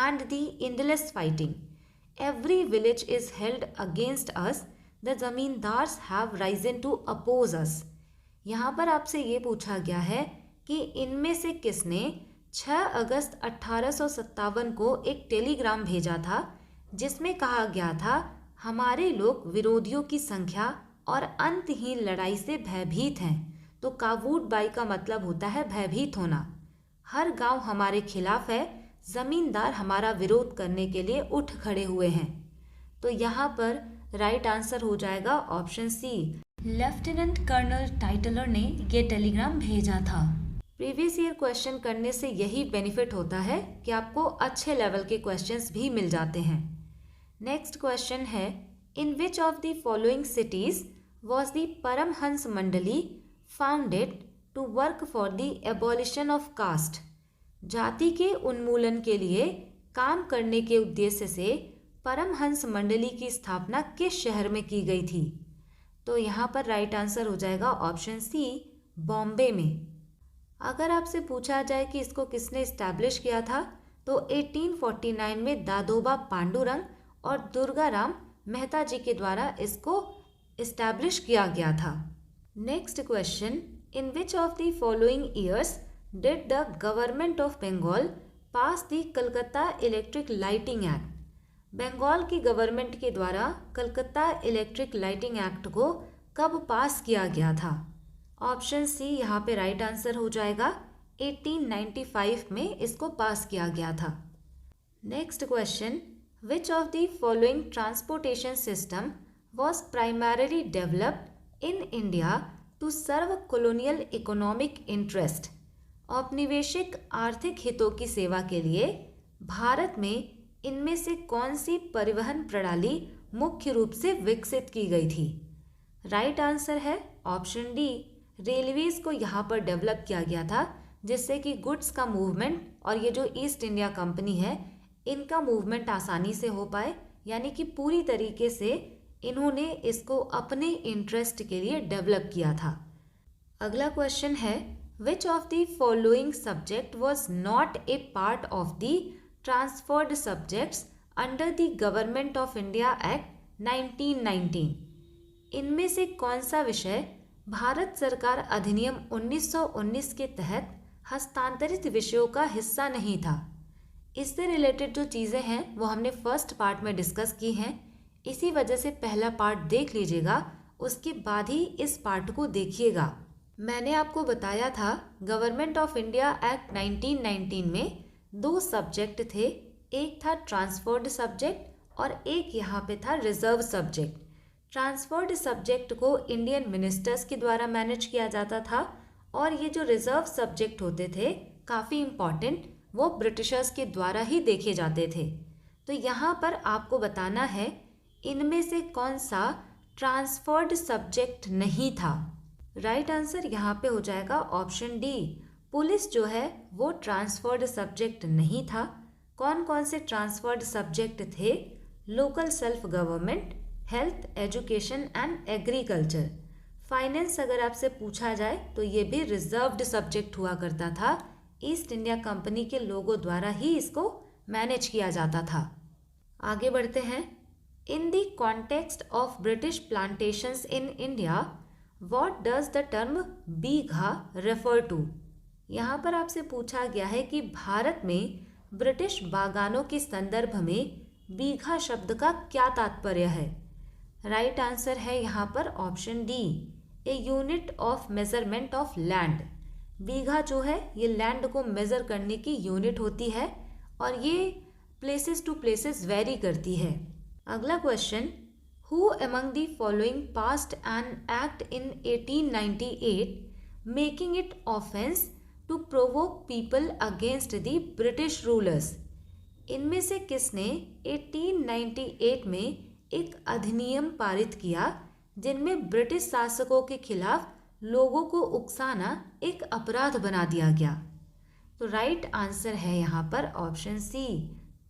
and the endless fighting. Every village is held against us. The zamindars have risen to oppose us. यहाँ पर आपसे ये पूछा गया है कि इनमें से किसने 6 अगस्त 1857 को एक टेलीग्राम भेजा था जिसमें कहा गया था हमारे लोग विरोधियों की संख्या और अंतहीन लड़ाई से भयभीत हैं। तो कावूड बाई का मतलब होता है भयभीत होना। हर गांव हमारे खिलाफ है, जमींदार हमारा विरोध करने के लिए उठ खड़े हुए हैं। तो यहाँ पर राइट आंसर हो जाएगा option C, lieutenant colonel Tytler ने ये टेलीग्राम भेजा था। प्रीवियस ईयर क्वेश्चन करने से यही बेनिफिट होता है कि आपको अच्छे लेवल के क्वेश्चंस भी मिल जाते हैं। नेक्स्ट क्वेश्चन है, in which of the following cities was the Paramhansa Mandali founded to work for the abolition of caste. जाति के उन्मूलन के लिए काम करने के उद्देश्य से परमहंस मंडली की स्थापना किस शहर में की गई थी? तो यहाँ पर राइट आंसर हो जाएगा ऑप्शन सी, बॉम्बे में। अगर आपसे पूछा जाए कि इसको किसने इस्टेब्लिश किया था, तो 1849 में दादोबा पांडुरंग और दुर्गाराम मेहता जी के द्वारा इसको इस्टेब्लिश किया गया था। Next question, in which of the following years did the government of Bengal pass the Calcutta electric lighting act. Bengal की गवर्नमेंट के द्वारा कलकत्ता इलेक्ट्रिक लाइटिंग एक्ट को कब पास किया गया था? ऑप्शन सी यहाँ पे राइट आंसर हो जाएगा, 1895 में इसको पास किया गया था। Next question, Which of the following transportation system was primarily developed in India to serve colonial economic interest? औपनिवेशिक आर्थिक हितों की सेवा के लिए भारत में इनमें से कौन सी परिवहन प्रणाली मुख्य रूप से विकसित की गई थी? राइट आंसर है ऑप्शन डी, रेलवेज को यहाँ पर डेवलप किया गया था जिससे कि गुड्स का मूवमेंट और ये जो ईस्ट इंडिया कंपनी है इनका मूवमेंट आसानी से हो पाए, यानी कि पूरी तरीके से इन्होंने इसको अपने इंटरेस्ट के लिए डेवलप किया था। अगला क्वेश्चन है which of the following subject was not a part of the transferred subjects under the government of India act 1919? इनमें से कौन सा विषय भारत सरकार अधिनियम 1919 के तहत हस्तांतरित विषयों का हिस्सा नहीं था? इससे रिलेटेड जो चीज़ें हैं वो हमने फर्स्ट पार्ट में डिस्कस की हैं, इसी वजह से पहला पार्ट देख लीजिएगा, उसके बाद ही इस पार्ट को देखिएगा। मैंने आपको बताया था गवर्नमेंट ऑफ इंडिया एक्ट 1919 में दो सब्जेक्ट थे, एक था ट्रांसफर्ड सब्जेक्ट और एक यहाँ पे था रिजर्व सब्जेक्ट। ट्रांसफर्ड सब्जेक्ट को इंडियन मिनिस्टर्स के द्वारा मैनेज किया जाता था और ये जो रिजर्व सब्जेक्ट होते थे काफ़ी इम्पॉर्टेंट, वो ब्रिटिशर्स के द्वारा ही देखे जाते थे। तो यहाँ पर आपको बताना है इनमें से कौन सा ट्रांसफर्ड सब्जेक्ट नहीं था। राइट आंसर यहाँ पे हो जाएगा ऑप्शन डी, पुलिस जो है वो ट्रांसफर्ड सब्जेक्ट नहीं था। कौन कौन से ट्रांसफर्ड सब्जेक्ट थे? Local self government, health, education and agriculture. Finance अगर आपसे पूछा जाए तो ये भी रिजर्व्ड सब्जेक्ट हुआ करता था, ईस्ट इंडिया कंपनी के लोगों द्वारा ही इसको मैनेज किया जाता था। आगे बढ़ते हैं। In the context of British plantations in India what does the term bigha refer to? यहाँ पर आपसे पूछा गया है कि भारत में ब्रिटिश बागानों के संदर्भ में बीघा शब्द का क्या तात्पर्य है? राइट आंसर है यहाँ पर option D, a unit of measurement of land. Bigha जो है ये लैंड को मेज़र करने की यूनिट होती है और ये प्लेसेस टू प्लेसेस वेरी करती है। अगला question, who among the following passed an act in 1898 making it offence to provoke people against the British rulers? इनमें से किसने 1898 में एक अधिनियम पारित किया जिनमें ब्रिटिश शासकों के खिलाफ लोगों को उकसाना एक अपराध बना दिया गया? तो राइट आंसर है यहाँ पर ऑप्शन सी,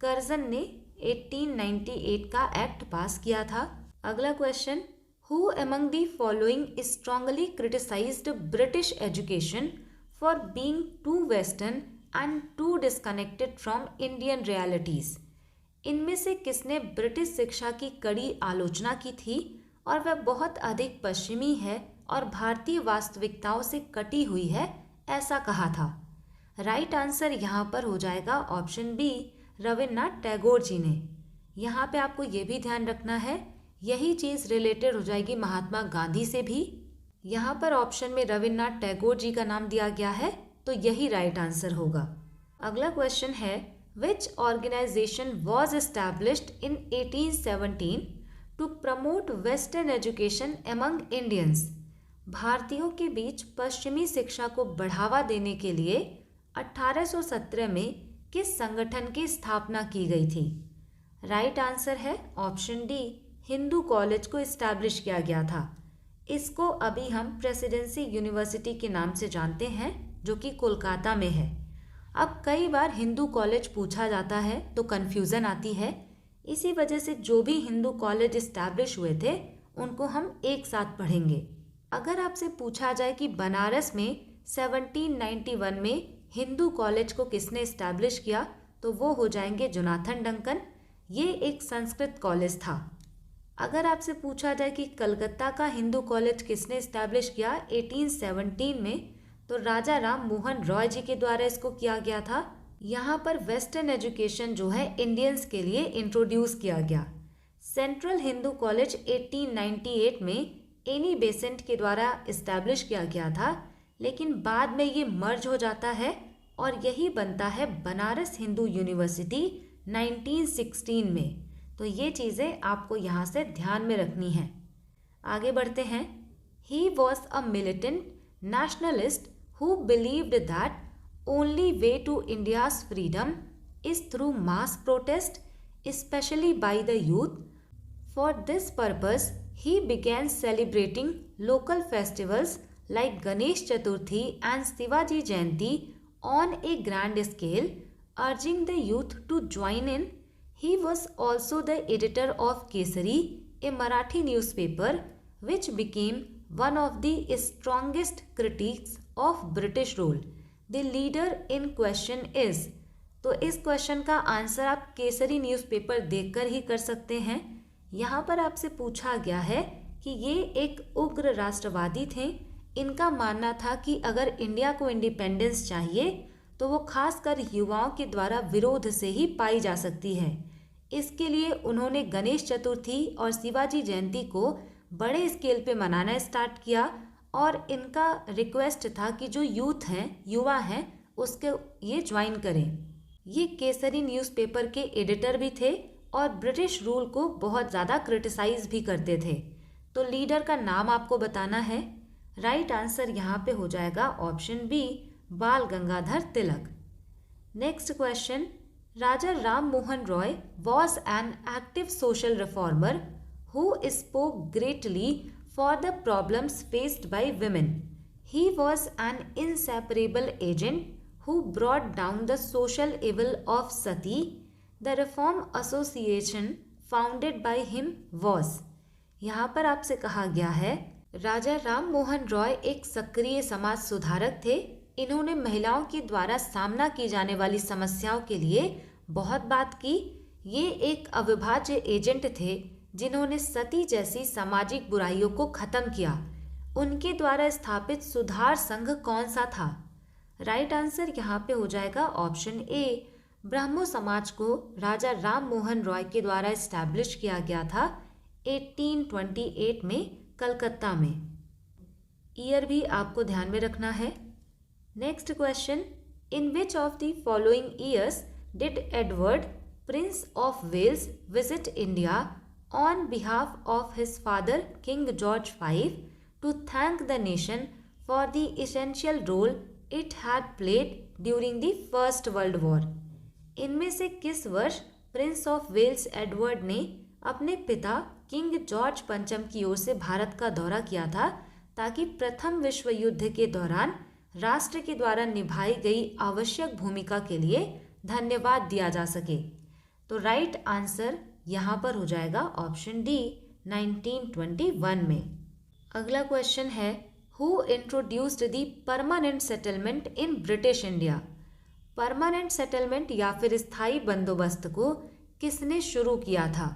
कर्जन ने 1898 का एक्ट पास किया था। अगला question, who among the following strongly criticised British education for being too western and too disconnected from Indian realities? इनमें से किसने ब्रिटिश शिक्षा की कड़ी आलोचना की थी और वह बहुत अधिक पश्चिमी है और भारतीय वास्तविकताओं से कटी हुई है, ऐसा कहा था? राइट आंसर यहाँ पर हो जाएगा ऑप्शन बी, रविन्द्रनाथ टैगोर जी ने। यहाँ पे आपको ये भी ध्यान रखना है, यही चीज़ रिलेटेड हो जाएगी महात्मा गांधी से भी। यहाँ पर ऑप्शन में रविन्द्रनाथ टैगोर जी का नाम दिया गया है, तो यही राइट आंसर होगा। अगला क्वेश्चन है, which organization was established in 1817 to promote western education among Indians? भारतीयों के बीच पश्चिमी शिक्षा को बढ़ावा देने के लिए 1817 में किस संगठन की स्थापना की गई थी? राइट आंसर है ऑप्शन डी, हिंदू कॉलेज को इस्टेब्लिश किया गया था। इसको अभी हम प्रेसिडेंसी यूनिवर्सिटी के नाम से जानते हैं, जो कि कोलकाता में है। अब कई बार हिंदू कॉलेज पूछा जाता है तो कन्फ्यूज़न आती है, इसी वजह से जो भी हिंदू कॉलेज इस्टेब्लिश हुए थे उनको हम एक साथ पढ़ेंगे। अगर आपसे पूछा जाए कि बनारस में 1791 में हिंदू कॉलेज को किसने इस्टेब्लिश किया, तो वो हो जाएंगे जोनाथन डंकन। ये एक संस्कृत कॉलेज था। अगर आपसे पूछा जाए कि कलकत्ता का हिंदू कॉलेज किसने इस्टेब्लिश किया 1817 में, तो राजा राम मोहन रॉय जी के द्वारा इसको किया गया था। यहाँ पर वेस्टर्न एजुकेशन जो है इंडियंस के लिए इंट्रोड्यूस किया गया। सेंट्रल हिंदू कॉलेज 1898 में एनी बेसेंट के द्वारा इस्टेब्लिश किया गया था, लेकिन बाद में ये मर्ज हो जाता है और यही बनता है बनारस हिंदू यूनिवर्सिटी 1916 में। तो ये चीज़ें आपको यहाँ से ध्यान में रखनी है। आगे बढ़ते हैं। He was a militant nationalist who believed that only way to India's freedom is through mass protest, especially by the youth. For this purpose, he began celebrating local festivals like Ganesh Chaturthi and Shivaji Jayanti on a grand scale, urging the youth to join in. He was also the editor of Kesari, a Marathi newspaper, which became one of the strongest critiques of British rule. The leader in question is, तो इस question का answer आप Kesari newspaper देखकर ही कर सकते हैं। यहाँ पर आपसे पूछा गया है कि ये एक उग्र राष्ट्रवादी थे। इनका मानना था कि अगर इंडिया को इंडिपेंडेंस चाहिए तो वो खासकर युवाओं के द्वारा विरोध से ही पाई जा सकती है। इसके लिए उन्होंने गणेश चतुर्थी और शिवाजी जयंती को बड़े स्केल पे मनाना स्टार्ट किया और इनका रिक्वेस्ट था कि जो यूथ हैं, युवा हैं, उसके ये ज्वाइन करें। ये केसरी न्यूज़पेपर के एडिटर भी थे और ब्रिटिश रूल को बहुत ज़्यादा क्रिटिसाइज भी करते थे। तो लीडर का नाम आपको बताना है। राइट आंसर यहाँ पे हो जाएगा option B, Bal Gangadhar Tilak. Next question. Raja Ram Mohan Roy was an active social reformer who spoke greatly for the problems faced by women. He was an inseparable agent who brought down the social evil of sati. The Reform Association founded by him was. यहाँ पर आपसे कहा गया है राजा राम मोहन रॉय एक सक्रिय समाज सुधारक थे। इन्होंने महिलाओं के द्वारा सामना की जाने वाली समस्याओं के लिए बहुत बात की। ये एक अविभाज्य एजेंट थे जिन्होंने सती जैसी सामाजिक बुराइयों को खत्म किया। उनके द्वारा स्थापित सुधार संघ कौन सा था? राइट आंसर यहाँ पे हो जाएगा ऑप्शन ए, ब्राह्मो समाज को राजा राम मोहन रॉय के द्वारा एस्टैब्लिश किया गया था 1828 में कलकत्ता में। ईयर भी आपको ध्यान में रखना है। Next question. In which of the following years did Edward prince of Wales visit India on behalf of his father King George V to thank the nation for the essential role it had played during the First World War? इनमें से किस वर्ष Prince of Wales Edward ने अपने पिता king George पंचम की ओर से भारत का दौरा किया था ताकि प्रथम विश्व युद्ध के दौरान राष्ट्र के द्वारा निभाई गई आवश्यक भूमिका के लिए धन्यवाद दिया जा सके? तो राइट आंसर यहाँ पर हो जाएगा ऑप्शन डी, 1921 में। अगला क्वेश्चन है, who introduced the permanent settlement in British India? Permanent settlement या फिर स्थायी बंदोबस्त को किसने शुरू किया था?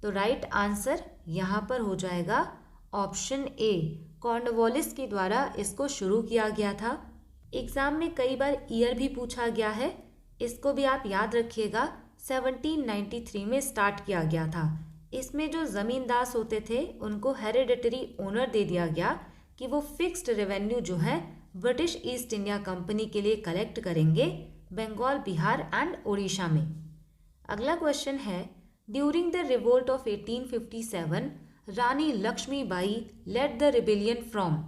तो राइट आंसर यहाँ पर हो जाएगा ऑप्शन ए, कॉर्नवालिस के द्वारा इसको शुरू किया गया था। एग्जाम में कई बार ईयर भी पूछा गया है, इसको भी आप याद रखिएगा। 1793 में स्टार्ट किया गया था। इसमें जो ज़मींदास होते थे उनको हेरिडिटरी ओनर दे दिया गया कि वो फिक्स्ड रेवेन्यू जो है ब्रिटिश ईस्ट इंडिया कंपनी के लिए कलेक्ट करेंगे बंगाल, बिहार एंड उड़ीसा में। अगला क्वेश्चन है, during the revolt of 1857 Rani Lakshmibai led the rebellion from.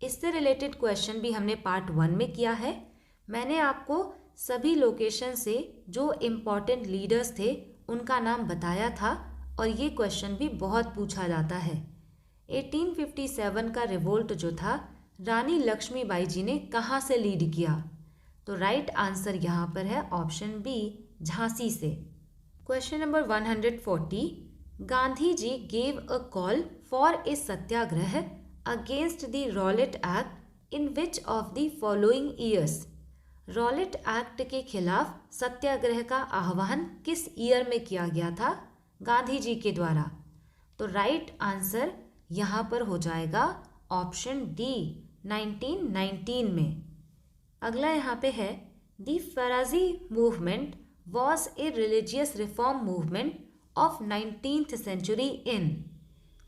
इससे रिलेटेड क्वेश्चन भी हमने पार्ट 1 में किया है। मैंने आपको सभी लोकेशन से जो इम्पॉर्टेंट लीडर्स थे उनका नाम बताया था और ये क्वेश्चन भी बहुत पूछा जाता है। 1857 का रिवोल्ट जो था रानी लक्ष्मीबाई जी ने कहाँ से लीड किया? तो राइट आंसर यहाँ पर है ऑप्शन बी, झांसी से। Question number 140, Gandhi ji gave a call for a satyagraha against the Rowlatt act in which of the following years? Rowlatt act के खिलाफ सत्याग्रह का आह्वान किस ईयर में किया गया था गांधी जी के द्वारा? तो राइट आंसर यहाँ पर हो जाएगा ऑप्शन डी, 1919 में। अगला यहाँ पे है, the Farazi movement was a religious reform movement of 19th century in.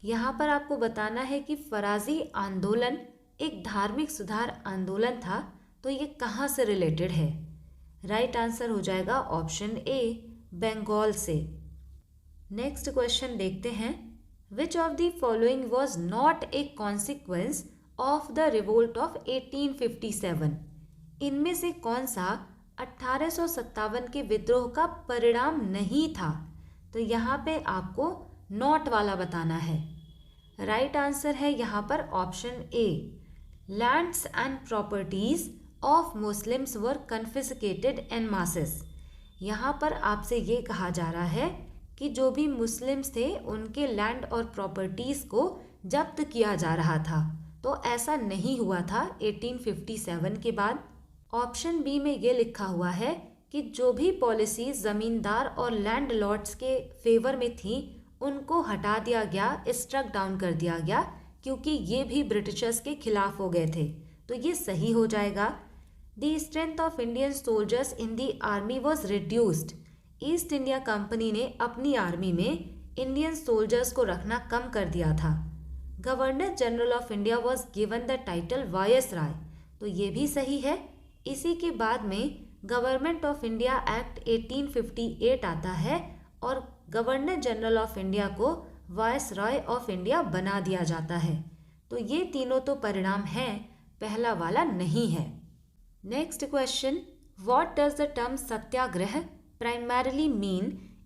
यहाँ पर आपको बताना है कि फराजी आंदोलन एक धार्मिक सुधार आंदोलन था, तो ये कहाँ से रिलेटेड है? राइट आंसर हो जाएगा ऑप्शन ए, बंगाल से। नेक्स्ट क्वेश्चन देखते हैं। विच of the following was not a consequence of the revolt of 1857? इनमें से कौन सा 1857 के विद्रोह का परिणाम नहीं था? तो यहाँ पे आपको नॉट वाला बताना है। राइट आंसर है यहाँ पर option A, lands and properties of Muslims were confiscated en masses. यहाँ पर आपसे ये कहा जा रहा है कि जो भी मुस्लिम्स थे उनके लैंड और प्रॉपर्टीज़ को जब्त किया जा रहा था, तो ऐसा नहीं हुआ था 1857 के बाद। ऑप्शन बी में ये लिखा हुआ है कि जो भी पॉलिसीज ज़मींदार और लैंड लॉर्ड्स के फेवर में थी उनको हटा दिया गया, स्ट्रक डाउन कर दिया गया, क्योंकि ये भी ब्रिटिशर्स के खिलाफ हो गए थे, तो ये सही हो जाएगा। The strength of Indian soldiers in the army was reduced. East India company ने अपनी आर्मी में इंडियन सोल्जर्स को रखना कम कर दिया था। Governor general of India was given the title viceroy, तो ये भी सही है। इसी के बाद में गवर्नमेंट ऑफ इंडिया एक्ट 1858 आता है और गवर्नर जनरल ऑफ इंडिया को वायसराय ऑफ इंडिया बना दिया जाता है। तो ये तीनों तो परिणाम हैं, पहला वाला नहीं है। Next question, what does the term Satyagraha primarily mean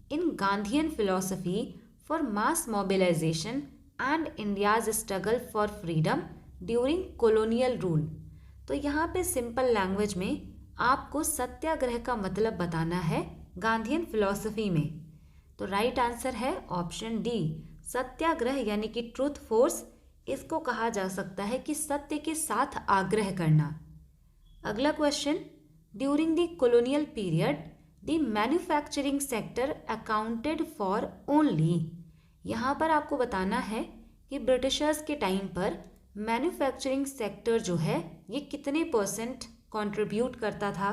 in Gandhian philosophy for mass mobilization and India's struggle for freedom during colonial rule? तो यहाँ पे सिंपल लैंग्वेज में आपको सत्याग्रह का मतलब बताना है गांधीयन फिलॉसफी में। तो राइट आंसर है ऑप्शन डी, सत्याग्रह यानी कि ट्रूथ फोर्स। इसको कहा जा सकता है कि सत्य के साथ आग्रह करना। अगला question, during the colonial period the manufacturing sector accounted for only. यहाँ पर आपको बताना है कि ब्रिटिशर्स के टाइम पर मैन्युफैक्चरिंग सेक्टर जो है ये कितने परसेंट कंट्रीब्यूट करता था?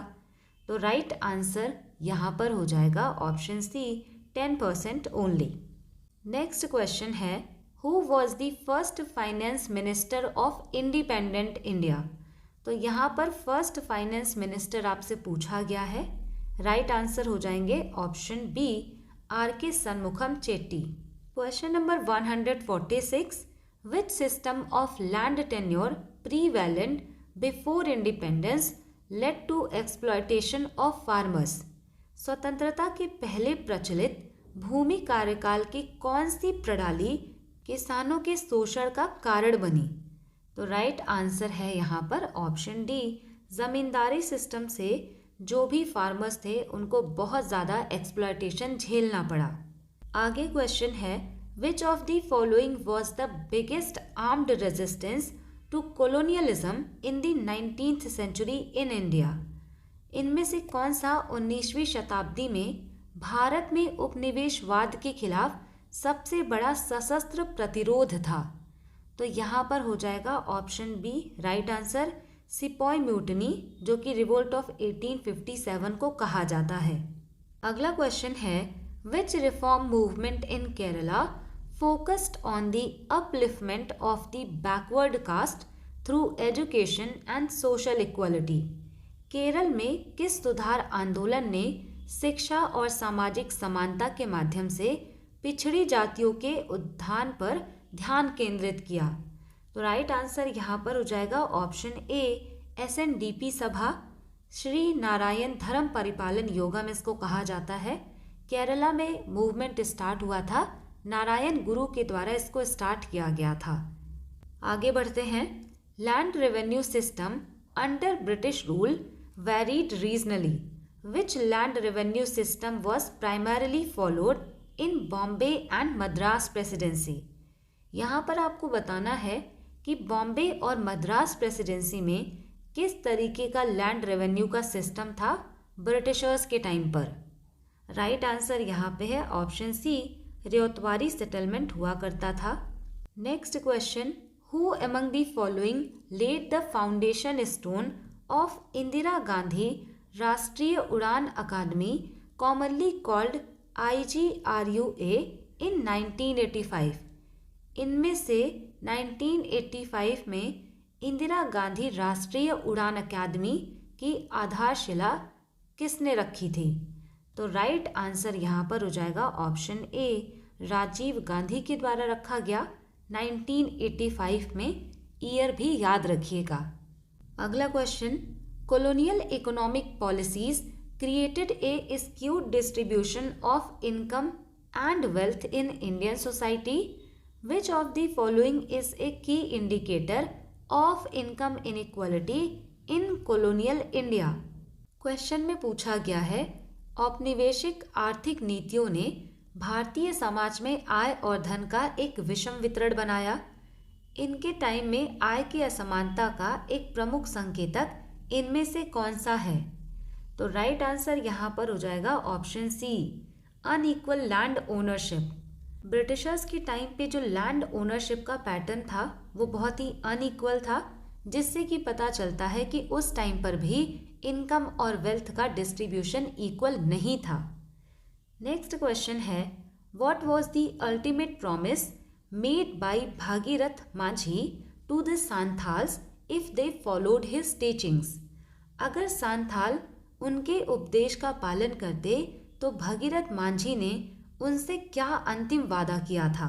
तो राइट आंसर यहाँ पर हो जाएगा option C, 10% only. Next question है, who was the first finance minister of independent India? तो यहाँ पर फर्स्ट फाइनेंस मिनिस्टर आपसे पूछा गया है। राइट आंसर हो जाएंगे option B, R K Shanmukham Chetty. Question number 146, which system of land tenure prevalent before independence led to exploitation of farmers? स्वतंत्रता के पहले प्रचलित भूमि कार्यकाल की कौन सी प्रणाली किसानों के शोषण का कारण बनी? तो राइट आंसर है यहाँ पर ऑप्शन डी, जमींदारी सिस्टम से जो भी फार्मर्स थे उनको बहुत ज़्यादा एक्सप्लॉयटेशन झेलना पड़ा। आगे क्वेश्चन है, which of the following was the biggest armed resistance to colonialism in the 19th century in India? इनमें से कौन सा 19वीं शताब्दी में भारत में उपनिवेशवाद के खिलाफ सबसे बड़ा सशस्त्र प्रतिरोध था? तो यहाँ पर हो जाएगा option B, right answer, sepoy mutiny, जो कि रिवोल्ट ऑफ 1857 को कहा जाता है। अगला क्वेश्चन है, which reform movement in Kerala focused on the upliftment of the backward caste through education and social equality? Kerala में किस सुधार आंदोलन ने शिक्षा और सामाजिक समानता के माध्यम से पिछड़ी जातियों के उत्थान पर ध्यान केंद्रित किया? तो राइट आंसर यहाँ पर हो जाएगा ऑप्शन ए, SNDP सभा, श्री नारायण धर्म परिपालन योगम इसको कहा जाता है। केरला में मूवमेंट स्टार्ट हुआ था, नारायण गुरु के द्वारा इसको स्टार्ट किया गया था। आगे बढ़ते हैं, land revenue system under British rule varied regionally. Which land revenue system was primarily followed in Bombay and Madras presidency? यहाँ पर आपको बताना है कि बॉम्बे और मद्रास प्रेसिडेंसी में किस तरीके का लैंड रेवेन्यू का सिस्टम था ब्रिटिशर्स के टाइम पर। राइट आंसर यहाँ पे है ऑप्शन सी, रेतवारी सेटलमेंट हुआ करता था। Next question, who among the following laid the foundation stone of Indira Gandhi Rashtriya Uran Akademi commonly called IGRUA in 1985? इनमें से 1985 में इंदिरा गांधी राष्ट्रीय उड़ान अकादमी की आधारशिला किसने रखी थी? तो राइट आंसर यहाँ पर हो जाएगा ऑप्शन ए, राजीव गांधी के द्वारा रखा गया 1985 में। ईयर भी याद रखिएगा। अगला question, colonial economic policies created a skewed distribution of income and wealth in Indian society. Which of the following is a key indicator of income inequality in colonial India? Question में पूछा गया है, औपनिवेशिक आर्थिक नीतियों ने भारतीय समाज में आय और धन का एक विषम वितरण बनाया। इनके टाइम में आय की असमानता का एक प्रमुख संकेतक इनमें से कौन सा है? तो राइट आंसर यहाँ पर हो जाएगा option C, unequal land ownership. Britishers के टाइम पे जो लैंड ओनरशिप का पैटर्न था वो बहुत ही अनइक्वल था, जिससे कि पता चलता है कि उस टाइम पर भी इनकम और वेल्थ का डिस्ट्रीब्यूशन इक्वल नहीं था। नेक्स्ट क्वेश्चन है, what was the ultimate promise made by Bhagirath Manjhi to the Santhals if they followed his teachings? अगर सांथाल उनके उपदेश का पालन करते तो भगीरथ मांझी ने उनसे क्या अंतिम वादा किया था?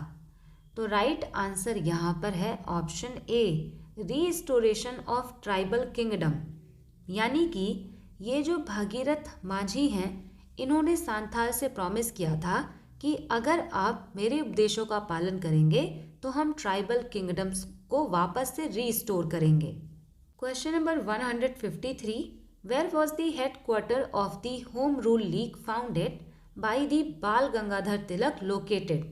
तो राइट आंसर यहाँ पर है option A, restoration of tribal kingdom. यानी कि ये जो भगीरथ मांझी हैं, इन्होंने सांथाल से प्रॉमिस किया था कि अगर आप मेरे उपदेशों का पालन करेंगे तो हम ट्राइबल किंगडम्स को वापस से रीस्टोर करेंगे। Question number 153, where was the headquarter of the home rule league founded by the Bal Gangadhar Tilak located?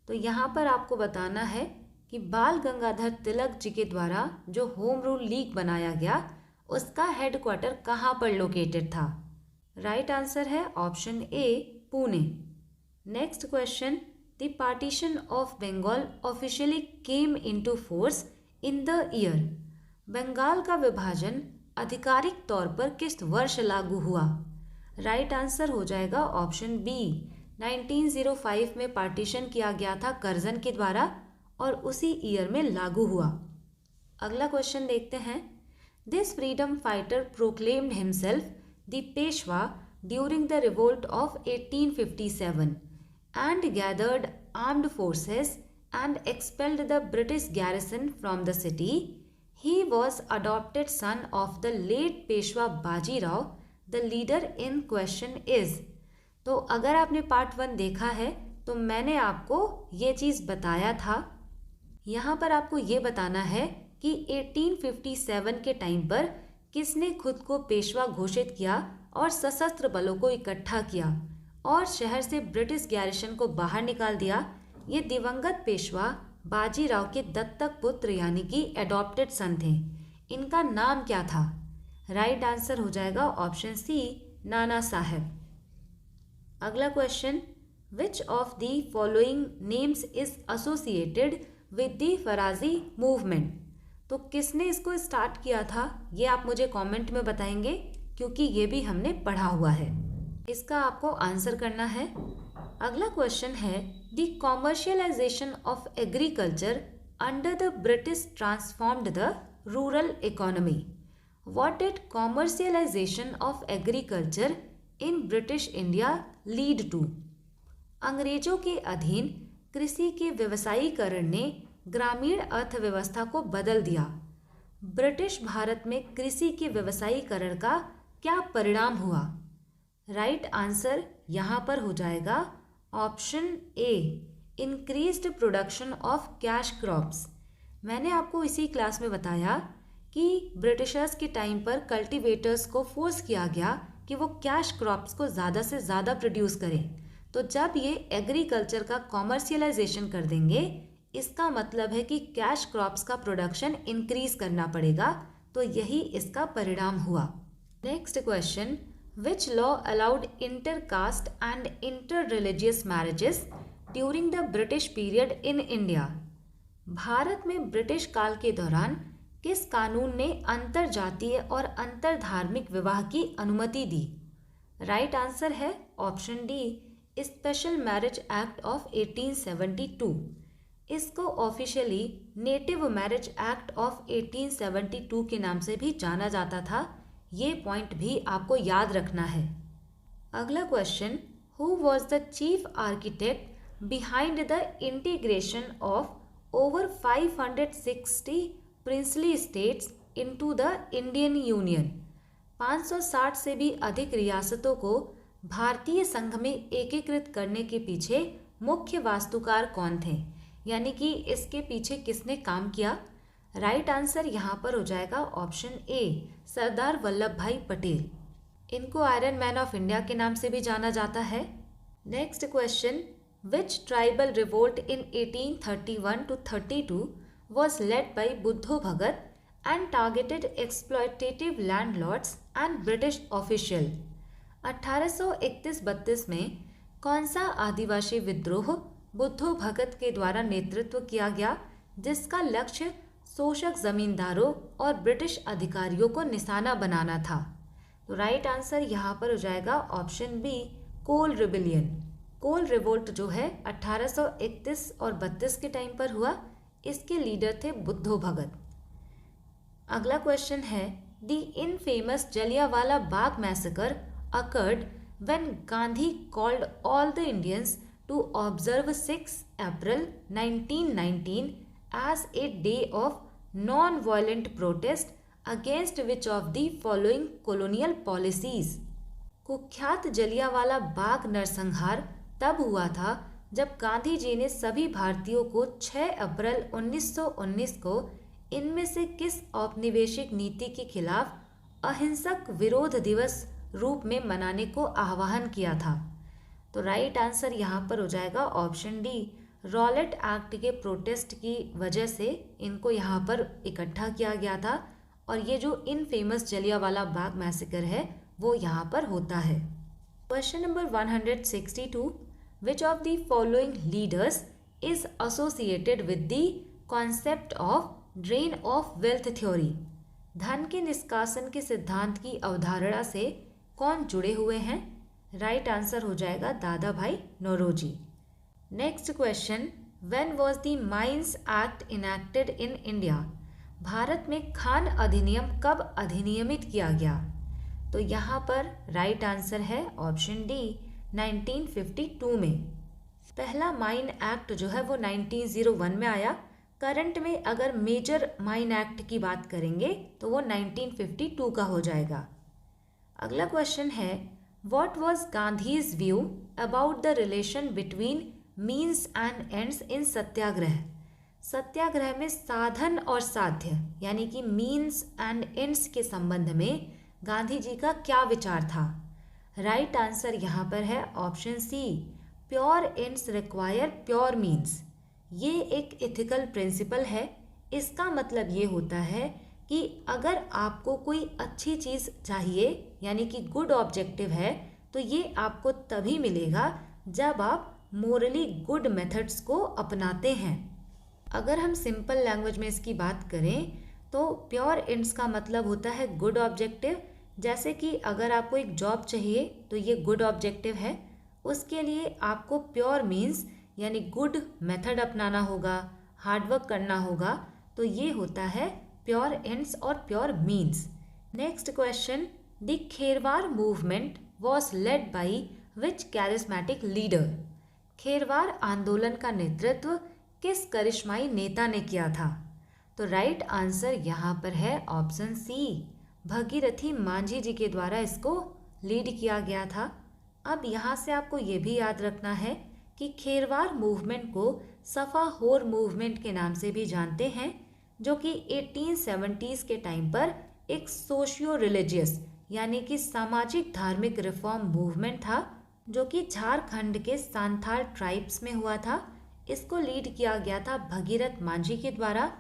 तो यहाँ पर आपको बताना है कि बाल गंगाधर तिलक जी के द्वारा जो होम रूल लीग बनाया गया उसका हेडक्वार्टर कहाँ पर लोकेटेड था? राइट आंसर है option A, Pune. Next question, the partition of Bengal officially came into force in the year? Bengal का विभाजन आधिकारिक तौर पर किस वर्ष लागू हुआ? राइट आंसर हो जाएगा ऑप्शन बी, 1905 में पार्टीशन किया गया था कर्जन के द्वारा और उसी ईयर में लागू हुआ। अगला क्वेश्चन देखते हैं, this freedom fighter proclaimed himself the Peshwa during the revolt of 1857 and gathered armed forces and expelled the British garrison from the city. He was adopted son of the late Peshwa Baji Rao. The leader in question is. तो अगर आपने part 1 देखा है तो मैंने आपको ये चीज़ बताया था। यहाँ पर आपको ये बताना है कि 1857 के टाइम पर किसने खुद को पेशवा घोषित किया और सशस्त्र बलों को इकट्ठा किया और शहर से ब्रिटिश गैरिसन को बाहर निकाल दिया। ये दिवंगत पेशवा बाजीराव के दत्तक पुत्र यानी कि एडॉप्टेड सन थे। इनका नाम क्या था? राइट आंसर हो जाएगा ऑप्शन सी, नाना साहेब। अगला question, which of the following names is associated with the Farazi movement? तो किसने इसको स्टार्ट किया था ये आप मुझे कमेंट में बताएंगे, क्योंकि ये भी हमने पढ़ा हुआ है। इसका आपको आंसर करना है। अगला क्वेश्चन है, the commercialisation of agriculture under the British transformed the rural economy. What did commercialisation of agriculture in British India lead to? अंग्रेजों के अधीन कृषि के व्यवसायीकरण ने ग्रामीण अर्थव्यवस्था को बदल दिया। ब्रिटिश भारत में कृषि के व्यवसायीकरण का क्या परिणाम हुआ? राइट आंसर यहाँ पर हो जाएगा option A, increased production of cash crops. मैंने आपको इसी क्लास में बताया कि ब्रिटिशर्स के टाइम पर कल्टीवेटर्स को फोर्स किया गया कि वो कैश क्रॉप्स को ज़्यादा से ज़्यादा प्रोड्यूस करें। तो जब ये एग्रीकल्चर का कॉमर्शियलाइजेशन कर देंगे, इसका मतलब है कि कैश क्रॉप्स का प्रोडक्शन इंक्रीज करना पड़ेगा। तो यही इसका परिणाम हुआ। Next question, which law allowed intercaste and interreligious marriages during the British period in India? Bharat में ब्रिटिश काल के दौरान किस कानून ने अंतर जातीय और अंतर धार्मिक विवाह की अनुमति दी? राइट आंसर है option D, special marriage act of 1872। इसको officially native marriage act of 1872 के नाम से भी जाना जाता था। ये पॉइंट भी आपको याद रखना है। अगला question, who was the chief architect behind the integration of over 560 princely states into the Indian Union। 560 से भी अधिक रियासतों को भारतीय संघ में एकीकृत करने के पीछे मुख्य वास्तुकार कौन थे, यानी कि इसके पीछे किसने काम किया। राइट आंसर यहाँ पर हो जाएगा ऑप्शन ए, सरदार वल्लभ भाई पटेल। इनको आयरन मैन ऑफ इंडिया के नाम से भी जाना जाता है। Next question, which tribal revolt in 1831 to 32 was led by Budhu Bhagat and targeted exploitative landlords and British official। 1831-32 में कौन सा आदिवासी विद्रोह बुद्धो भगत के द्वारा नेतृत्व किया गया, जिसका लक्ष्य शोषक जमींदारों और ब्रिटिश अधिकारियों को निशाना बनाना था। तो राइट आंसर यहाँ पर हो जाएगा ऑप्शन बी, कोल रिबिलियन। कोल रिवोल्ट जो है 1831 और 32 के टाइम पर हुआ, इसके लीडर थे बुद्धो भगत। अगला क्वेश्चन है, the infamous Jallianwala Bagh massacre occurred when Gandhi called all the Indians to observe 6 April 1919 as a day of non-violent protest against which of the following colonial policies। कुख्यात जलियांवाला बाग नरसंहार तब हुआ था जब गांधी जी ने सभी भारतीयों को 6 अप्रैल 1919 को इनमें से किस औपनिवेशिक नीति के खिलाफ अहिंसक विरोध दिवस रूप में मनाने को आह्वान किया था। तो राइट आंसर यहाँ पर हो जाएगा ऑप्शन डी, रॉलेट एक्ट के प्रोटेस्ट की वजह से इनको यहाँ पर इकट्ठा किया गया था और ये जो इनफेमस जलियांवाला बाग मैसेकर है वो यहाँ पर होता है। Question number 162, which of the following leaders is associated with the concept of drain of wealth theory. धन के निष्कासन के सिद्धांत की अवधारणा से कौन जुड़े हुए हैं। राइट आंसर हो जाएगा Dadabhai Naoroji. Next question, when was the mines act enacted in India. भारत में खान अधिनियम कब अधिनियमित किया गया। तो यहाँ पर राइट आंसर है ऑप्शन डी, 1952 में। पहला माइन एक्ट जो है वो 1901 में आया। करंट में अगर मेजर माइन एक्ट की बात करेंगे तो वो 1952 का हो जाएगा। अगला क्वेश्चन है, what was Gandhi's view about the relation between means and ends in Satyagraha. Satyagraha में साधन और साध्य यानी कि मीन्स एंड एंड्स के संबंध में गांधी जी का क्या विचार था। राइट आंसर यहाँ पर है option C, pure ends require pure means. ये एक एथिकल प्रिंसिपल है। इसका मतलब ये होता है कि अगर आपको कोई अच्छी चीज़ चाहिए यानी कि गुड ऑब्जेक्टिव है तो ये आपको तभी मिलेगा जब आप मोरली गुड मेथड्स को अपनाते हैं। अगर हम सिंपल लैंग्वेज में इसकी बात करें तो प्योर एंड्स का मतलब होता है गुड ऑब्जेक्टिव। जैसे कि अगर आपको एक जॉब चाहिए तो ये गुड ऑब्जेक्टिव है, उसके लिए आपको प्योर मीन्स यानी गुड मेथड अपनाना होगा, हार्डवर्क करना होगा, तो ये होता है प्योर एंड्स और pure means. Next question, the Kherwar movement was led by which charismatic leader. Kherwar आंदोलन का नेतृत्व किस करिश्माई नेता ने किया था। तो राइट आंसर यहाँ पर है ऑप्शन सी, भगीरथी मांझी जी के द्वारा इसको लीड किया गया था। अब यहाँ से आपको ये भी याद रखना है कि खेरवार मूवमेंट को सफा होर मूवमेंट के नाम से भी जानते हैं, जो कि 1870s के टाइम पर एक सोशियो रिलीजियस यानी कि सामाजिक धार्मिक रिफॉर्म मूवमेंट था, जो कि झारखंड के सांथाल ट्राइब्स में हुआ था। इसको लीड किया गया था भगीरथ मांझी के द्वारा।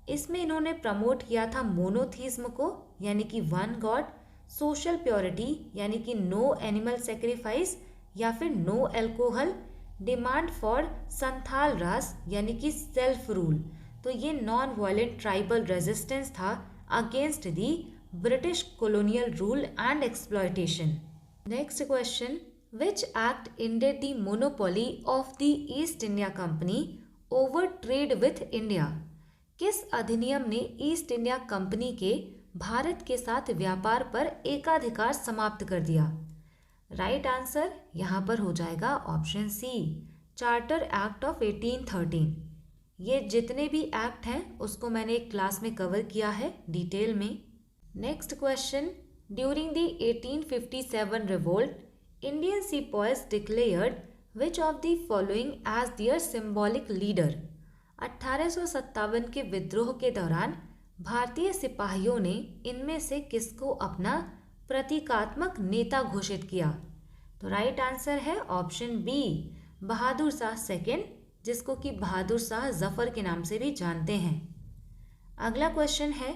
इसमें इन्होंने प्रमोट किया था मोनोथीज्म को यानी कि वन गॉड, सोशल प्योरिटी यानी कि नो एनिमल सेक्रीफाइस या फिर no alcohol, demand for Santhal Raj यानी कि सेल्फ रूल। तो ये नॉन वायलेंट ट्राइबल रेजिस्टेंस था against the British colonial rule and exploitation. Next question, which act ended the monopoly of the East India company over trade with India. किस अधिनियम ने east India company के भारत के साथ व्यापार पर एकाधिकार समाप्त कर दिया। राइट आंसर यहाँ पर हो जाएगा option C, charter act of 1813। ये जितने भी एक्ट हैं उसको मैंने एक क्लास में कवर किया है डिटेल में। Next question, during the 1857 revolt Indian sepoys declared which of the following as their symbolic leader. 1857 के विद्रोह के दौरान भारतीय सिपाहियों ने इनमें से किसको अपना प्रतीकात्मक नेता घोषित किया। तो राइट आंसर है option B, Bahadur Shah second, जिसको कि बहादुर शाह जफर के नाम से भी जानते हैं। अगला क्वेश्चन है,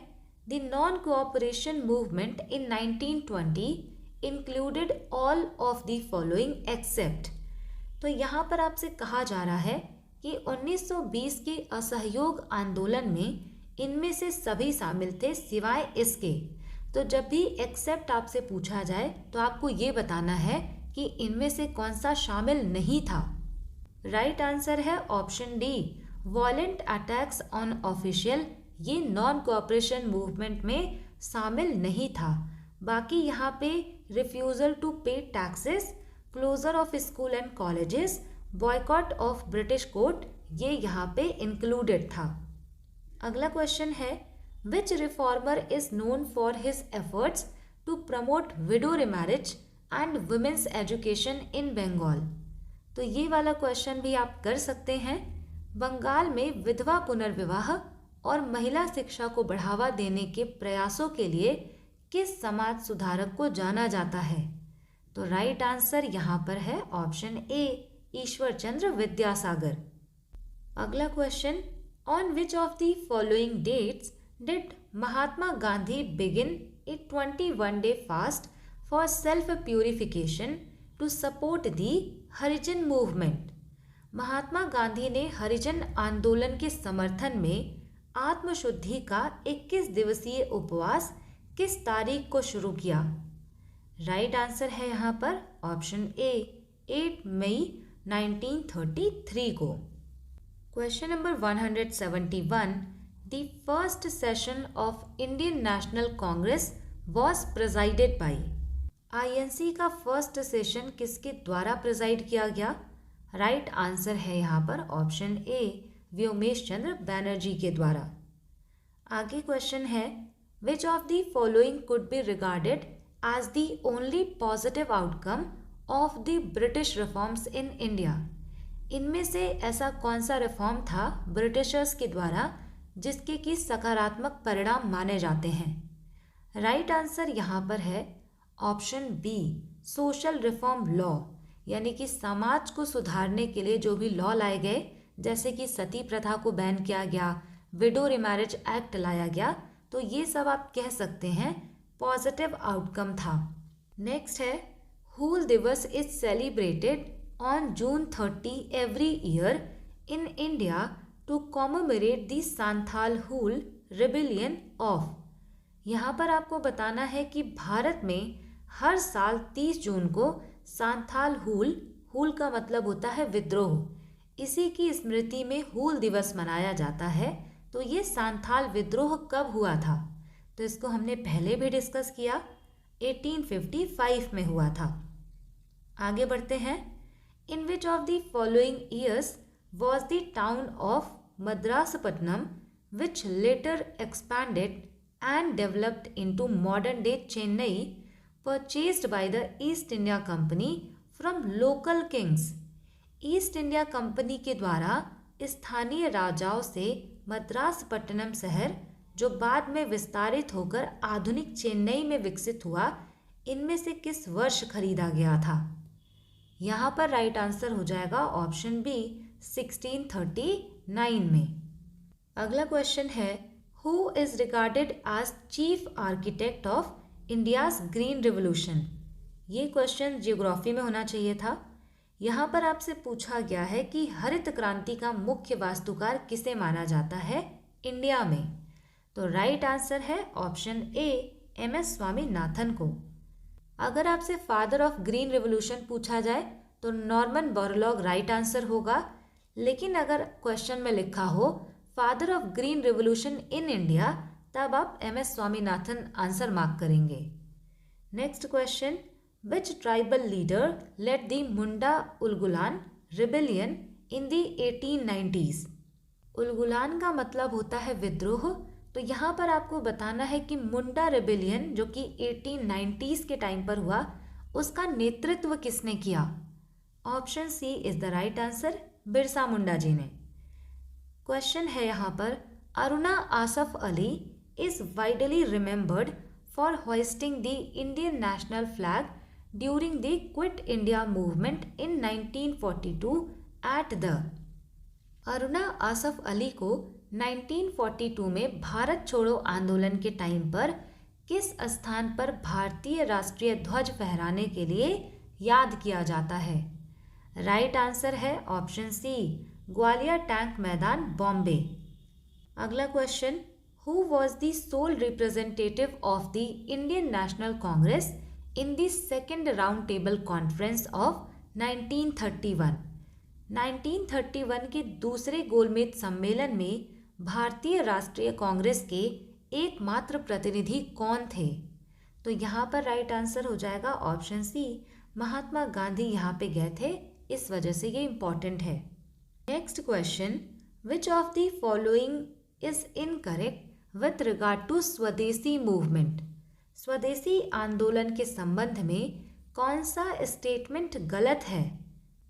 the non cooperation movement in 1920 included all of the following except. तो यहाँ पर आपसे कहा जा रहा है कि 1920 के असहयोग आंदोलन में इनमें से सभी शामिल थे सिवाय इसके। तो जब भी एक्सेप्ट आपसे पूछा जाए तो आपको ये बताना है कि इनमें से कौन सा शामिल नहीं था। राइट आंसर है option D, violent attacks on official. ये नॉन कोऑपरेशन मूवमेंट में शामिल नहीं था। बाकी यहाँ पे refusal to pay taxes, closure of school and colleges, boycott of British court, ये यहाँ पे इंक्लूडेड था। अगला क्वेश्चन है, which reformer is known for his efforts to promote widow remarriage and women's education in Bengal. तो ये वाला क्वेश्चन भी आप कर सकते हैं। बंगाल में विधवा पुनर्विवाह और महिला शिक्षा को बढ़ावा देने के प्रयासों के लिए किस समाज सुधारक को जाना जाता है। तो राइट आंसर यहाँ पर है ऑप्शन ए, ईश्वर चंद्र विद्यासागर। अगला question, on which of the following dates did Mahatma Gandhi begin a 21-day fast for self purification to support the Harijan movement. Mahatma Gandhi ने हरिजन आंदोलन के समर्थन में आत्मशुद्धि का 21 दिवसीय उपवास किस तारीख को शुरू किया। राइट आंसर है यहाँ पर ऑप्शन ए, 8 मई 1933 को। Question number 171, the first session of Indian National Congress was presided by. INC का फर्स्ट सेशन किसके द्वारा प्रेजाइड किया गया। राइट आंसर है यहाँ पर ऑप्शन ए, व्योमेश चंद्र बैनर्जी के द्वारा। आगे क्वेश्चन है, which of the following could be regarded as the only positive outcome of the British reforms in India. इनमें से ऐसा कौन सा रिफॉर्म था ब्रिटिशर्स के द्वारा जिसके कि सकारात्मक परिणाम माने जाते हैं। राइट आंसर यहाँ पर है option B, social reform law, यानी कि समाज को सुधारने के लिए जो भी लॉ लाए गए, जैसे कि सती प्रथा को बैन किया गया, विडो रिमैरिज एक्ट लाया गया, तो ये सब आप कह सकते हैं पॉजिटिव आउटकम था। नेक्स्ट है, Hul Diwas is celebrated on June 30 every year in India to commemorate the Santhal Hul rebellion of. यहाँ पर आपको बताना है कि भारत में हर साल 30 जून को सांथाल हूल का मतलब होता है विद्रोह, इसी की स्मृति में हूल दिवस मनाया जाता है। तो ये सांथाल विद्रोह कब हुआ था, तो इसको हमने पहले भी डिस्कस किया, 1855 में हुआ था। आगे बढ़ते हैं, in which of the following years was the town of Madraspatnam which later expanded and developed into modern day Chennai purchased by the East India Company from local kings। East India company के द्वारा स्थानीय राजाओं से मद्रासपट्टनम शहर, जो बाद में विस्तारित होकर आधुनिक चेन्नई में विकसित हुआ, इनमें से किस वर्ष खरीदा गया था। यहाँ पर राइट आंसर हो जाएगा ऑप्शन बी, 1639 में। अगला क्वेश्चन है, Who is regarded as chief architect of India's Green Revolution। ये क्वेश्चन जियोग्राफी में होना चाहिए था। यहाँ पर आपसे पूछा गया है कि हरित क्रांति का मुख्य वास्तुकार किसे माना जाता है इंडिया में। तो राइट आंसर है ऑप्शन ए, MS स्वामीनाथन को। अगर आपसे फादर ऑफ ग्रीन रेवोल्यूशन पूछा जाए तो नॉर्मन बोरलॉग राइट आंसर होगा, लेकिन अगर क्वेश्चन में लिखा हो father of green revolution in India, तब आप MS स्वामीनाथन आंसर मार्क करेंगे। Next question, which tribal leader led the Munda Ulgulan rebellion in the 1890s। Ulgulan का मतलब होता है विद्रोह। तो यहाँ पर आपको बताना है कि मुंडा रेबेलियन जो कि 1890s के टाइम पर हुआ, उसका नेतृत्व किसने किया? Option C is the right answer, Birsa Munda ji ने। क्वेश्चन है यहाँ पर, Aruna Asaf Ali is widely remembered for hoisting the Indian national flag during the quit India movement in 1942 at the. Aruna Asaf Ali को 1942 में भारत छोड़ो आंदोलन के टाइम पर किस स्थान पर भारतीय राष्ट्रीय ध्वज फहराने के लिए याद किया जाता है? राइट आंसर है option C, Gwalior tank Maidan, Bombay. अगला question, who was the sole representative of the Indian National Congress in the second round table conference of 1931? 1931 के दूसरे गोलमेज सम्मेलन में भारतीय राष्ट्रीय कांग्रेस के एकमात्र प्रतिनिधि कौन थे? तो यहाँ पर राइट आंसर हो जाएगा ऑप्शन सी, महात्मा गांधी यहाँ पे गए थे, इस वजह से ये इंपॉर्टेंट है। Next question, which of the following is incorrect with regard to swadeshi movement? Swadeshi आंदोलन के संबंध में कौन सा स्टेटमेंट गलत है?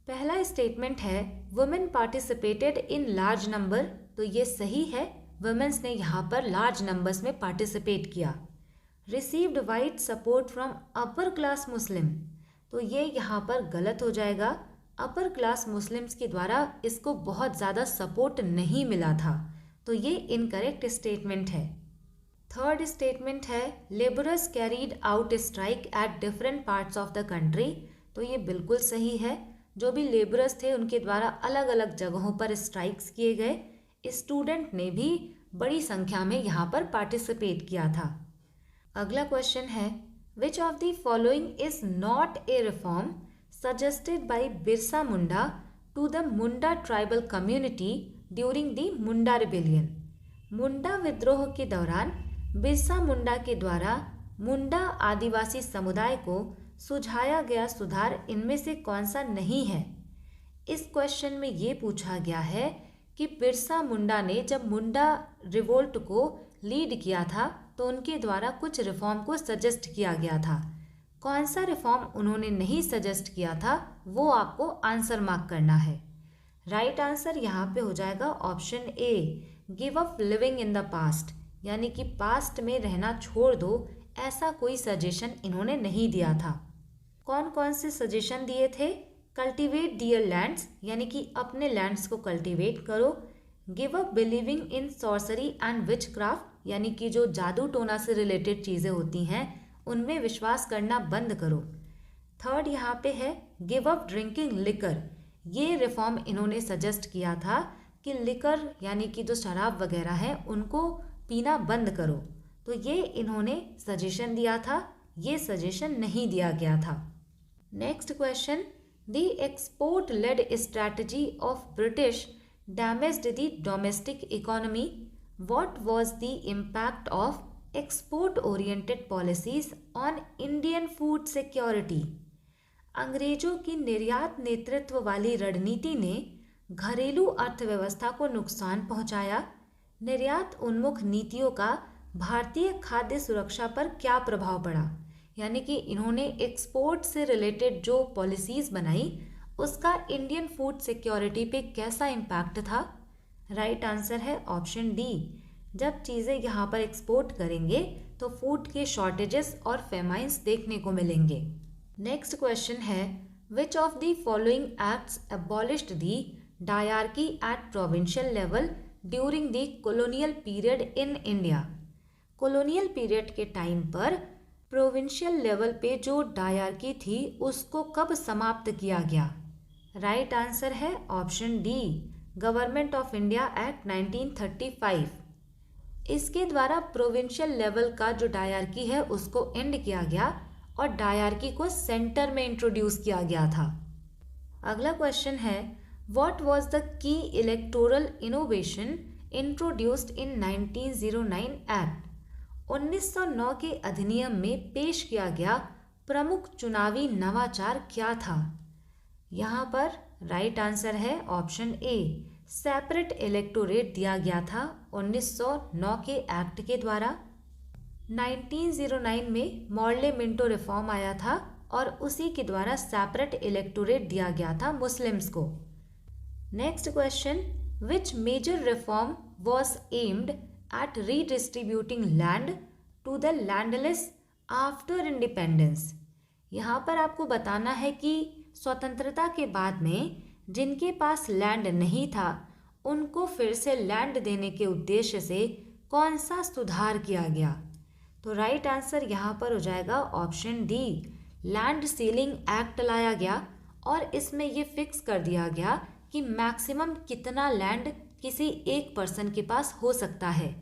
पहला स्टेटमेंट है women participated in large number, तो ये सही है, वुमेन्स ने यहाँ पर लार्ज नंबर्स में पार्टिसिपेट किया। Received wide support from upper class Muslim, तो ये यहाँ पर गलत हो जाएगा। अपर क्लास मुस्लिम्स के द्वारा इसको बहुत ज़्यादा सपोर्ट नहीं मिला था, तो ये इनकरेक्ट स्टेटमेंट है। थर्ड स्टेटमेंट है labourers carried out strike at different parts of the country, तो ये बिल्कुल सही है। जो भी लेबरर्स थे उनके द्वारा अलग अलग जगहों पर स्ट्राइक्स किए गए। स्टूडेंट ने भी बड़ी संख्या में यहाँ पर पार्टिसिपेट किया था। अगला क्वेश्चन है, which of the following is not a reform suggested by Birsa Munda to the Munda tribal community during the Munda rebellion? Munda विद्रोह के दौरान बिरसा मुंडा के द्वारा मुंडा आदिवासी समुदाय को सुझाया गया सुधार इनमें से कौन सा नहीं है? इस क्वेश्चन में ये पूछा गया है कि बिरसा मुंडा ने जब मुंडा रिवोल्ट को लीड किया था तो उनके द्वारा कुछ रिफॉर्म को सजेस्ट किया गया था। कौन सा रिफॉर्म उन्होंने नहीं सजेस्ट किया था वो आपको आंसर मार्क करना है। राइट आंसर यहाँ पे हो जाएगा option A, give up living in the past, यानी कि पास्ट में रहना छोड़ दो, ऐसा कोई सजेशन इन्होंने नहीं दिया था। कौन कौन से सजेशन दिए थे? कल्टिवेट दियर लैंड्स, यानी कि अपने लैंड्स को कल्टिवेट करो। Give up believing in sorcery and which craft, यानी कि जो जादू टोना से रिलेटेड चीज़ें होती हैं उनमें विश्वास करना बंद करो। थर्ड यहाँ पे है गिव अप ड्रिंकिंग लिकर, ये रिफॉर्म इन्होंने सजेस्ट किया था कि लिकर यानी कि जो शराब वगैरह है उनको पीना बंद करो, तो ये इन्होंने सजेशन दिया था, ये सजेशन नहीं दिया गया था। Next question, the export led strategy of British damaged the domestic economy, what was the impact of export oriented policies on Indian food security? अंग्रेजों की निर्यात नेतृत्व वाली रणनीति ने घरेलू अर्थव्यवस्था को नुकसान पहुंचाया। निर्यात उन्मुख नीतियों का भारतीय खाद्य सुरक्षा पर क्या प्रभाव पड़ा? यानी कि इन्होंने एक्सपोर्ट से रिलेटेड जो पॉलिसीज़ बनाई उसका इंडियन फूड सिक्योरिटी पे कैसा इम्पैक्ट था? राइट आंसर है ऑप्शन डी, जब चीज़ें यहाँ पर एक्सपोर्ट करेंगे तो फूड के शॉर्टेजेस और फेमाइंस देखने को मिलेंगे। नेक्स्ट क्वेश्चन है, which of the following acts abolished the diarchy at provincial level during the colonial period in India? Colonial period के टाइम पर प्रोविंशियल लेवल पे जो डायरकी थी उसको कब समाप्त किया गया? राइट आंसर है option D, government of India act 1935। इसके द्वारा प्रोविंशियल लेवल का जो डायरकी है उसको एंड किया गया और डायरकी को सेंटर में इंट्रोड्यूस किया गया था। अगला क्वेश्चन है, what was the key electoral innovation introduced in 1909 act? 1909 के अधिनियम में पेश किया गया प्रमुख चुनावी नवाचार क्या था? यहाँ पर राइट आंसर है ऑप्शन ए, सेपरेट इलेक्टोरेट दिया गया था 1909 के एक्ट के द्वारा। 1909 में मॉर्ले मिंटो रिफॉर्म आया था और उसी के द्वारा सेपरेट इलेक्टोरेट दिया गया था मुस्लिम्स को। Next question, which major reform was aimed at redistributing land to the landless after independence. यहाँ पर आपको बताना है कि स्वतंत्रता के बाद में जिनके पास लैंड नहीं था उनको फिर से लैंड देने के उद्देश्य से कौन सा सुधार किया गया। तो राइट आंसर यहाँ पर हो जाएगा option D, land ceiling act लाया गया और इसमें ये फिक्स कर दिया गया कि मैक्सिमम कितना लैंड किसी एक पर्सन के पास हो सकता है।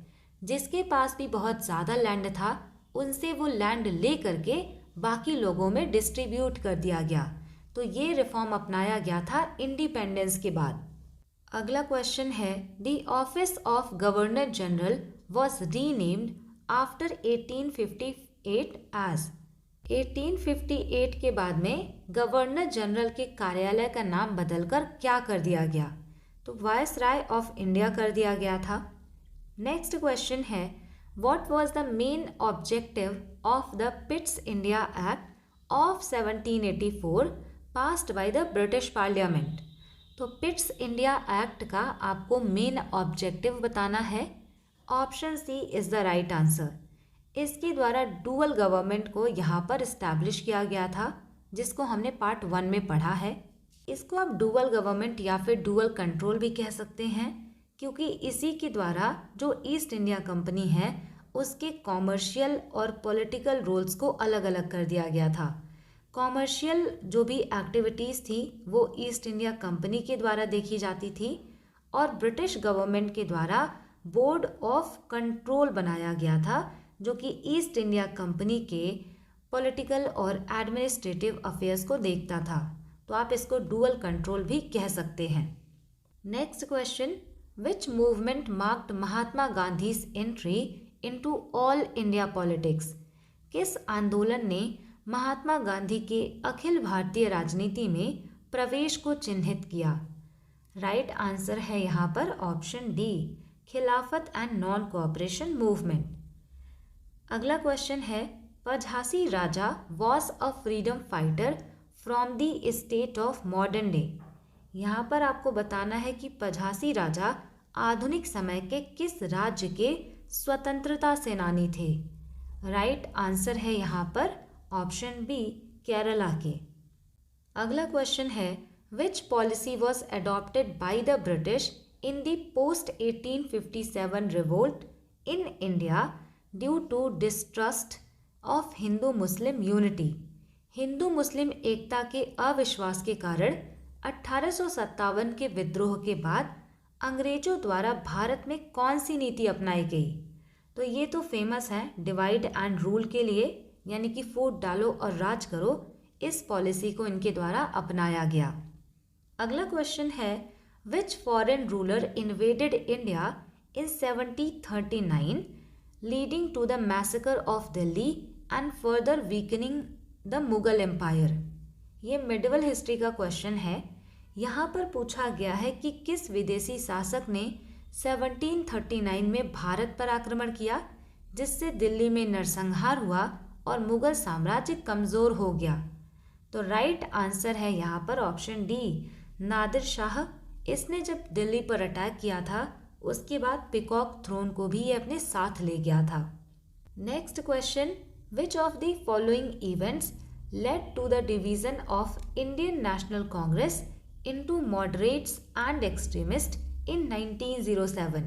जिसके पास भी बहुत ज़्यादा लैंड था उनसे वो लैंड ले करके बाकी लोगों में डिस्ट्रीब्यूट कर दिया गया। तो ये रिफॉर्म अपनाया गया था इंडिपेंडेंस के बाद। अगला क्वेश्चन है, the office of governor general was renamed after 1858 as. 1858 के बाद में गवर्नर जनरल के कार्यालय का नाम बदलकर क्या कर दिया गया। तो वायसराय ऑफ इंडिया कर दिया गया था। नेक्स्ट क्वेश्चन है, what was the main objective of the Pitt's India act of 1784 passed by the British parliament. तो पिट्स इंडिया एक्ट का आपको मेन ऑब्जेक्टिव बताना है। Option C is the right answer. इसके द्वारा डुअल गवर्नमेंट को यहाँ पर इस्टेब्लिश किया गया था, जिसको हमने पार्ट 1 में पढ़ा है। इसको आप डुअल गवर्नमेंट या फिर डुअल कंट्रोल भी कह सकते हैं, क्योंकि इसी के द्वारा जो ईस्ट इंडिया कंपनी है उसके कॉमर्शियल और पॉलिटिकल रोल्स को अलग अलग कर दिया गया था। कॉमर्शियल जो भी एक्टिविटीज़ थी वो ईस्ट इंडिया कंपनी के द्वारा देखी जाती थी और ब्रिटिश गवर्नमेंट के द्वारा बोर्ड ऑफ कंट्रोल बनाया गया था, जो कि ईस्ट इंडिया कंपनी के पॉलिटिकल और एडमिनिस्ट्रेटिव अफेयर्स को देखता था। तो आप इसको डुअल कंट्रोल भी कह सकते हैं। नेक्स्ट क्वेश्चन, विच मूवमेंट मार्क्ड महात्मा Gandhi's entry into all India politics. किस आंदोलन ने महात्मा गांधी के अखिल भारतीय राजनीति में प्रवेश को चिन्हित किया। राइट आंसर है यहाँ पर option D, Khilafat and non cooperation movement. अगला क्वेश्चन है, Pazhassi Raja was a freedom fighter from the state of modern day. यहाँ पर आपको बताना है कि पझासी राजा आधुनिक समय के किस राज्य के स्वतंत्रता सेनानी थे। राइट आंसर है यहाँ पर ऑप्शन बी, केरला के। अगला क्वेश्चन है, which policy was adopted by the British in the post 1857 revolt in India due to distrust of Hindu Muslim unity. Hindu Muslim एकता के अविश्वास के कारण 1857 के विद्रोह के बाद अंग्रेजों द्वारा भारत में कौन सी नीति अपनाई गई। तो ये तो फेमस है डिवाइड एंड रूल के लिए, यानी कि फूट डालो और राज करो। इस पॉलिसी को इनके द्वारा अपनाया गया। अगला क्वेश्चन है, which foreign ruler invaded India in 1739 leading to the massacre of Delhi and further weakening the Mughal empire. ये मिडिवल हिस्ट्री का क्वेश्चन है। यहाँ पर पूछा गया है कि किस विदेशी शासक ने 1739 में भारत पर आक्रमण किया, जिससे दिल्ली में नरसंहार हुआ और मुगल साम्राज्य कमज़ोर हो गया। तो राइट आंसर है यहाँ पर ऑप्शन डी, नादिर शाह। इसने जब दिल्ली पर अटैक किया था उसके बाद पीकॉक थ्रोन को भी ये अपने साथ ले गया था। Next question, which of the following events led to the division of Indian National Congress into moderates and extremist in 1907।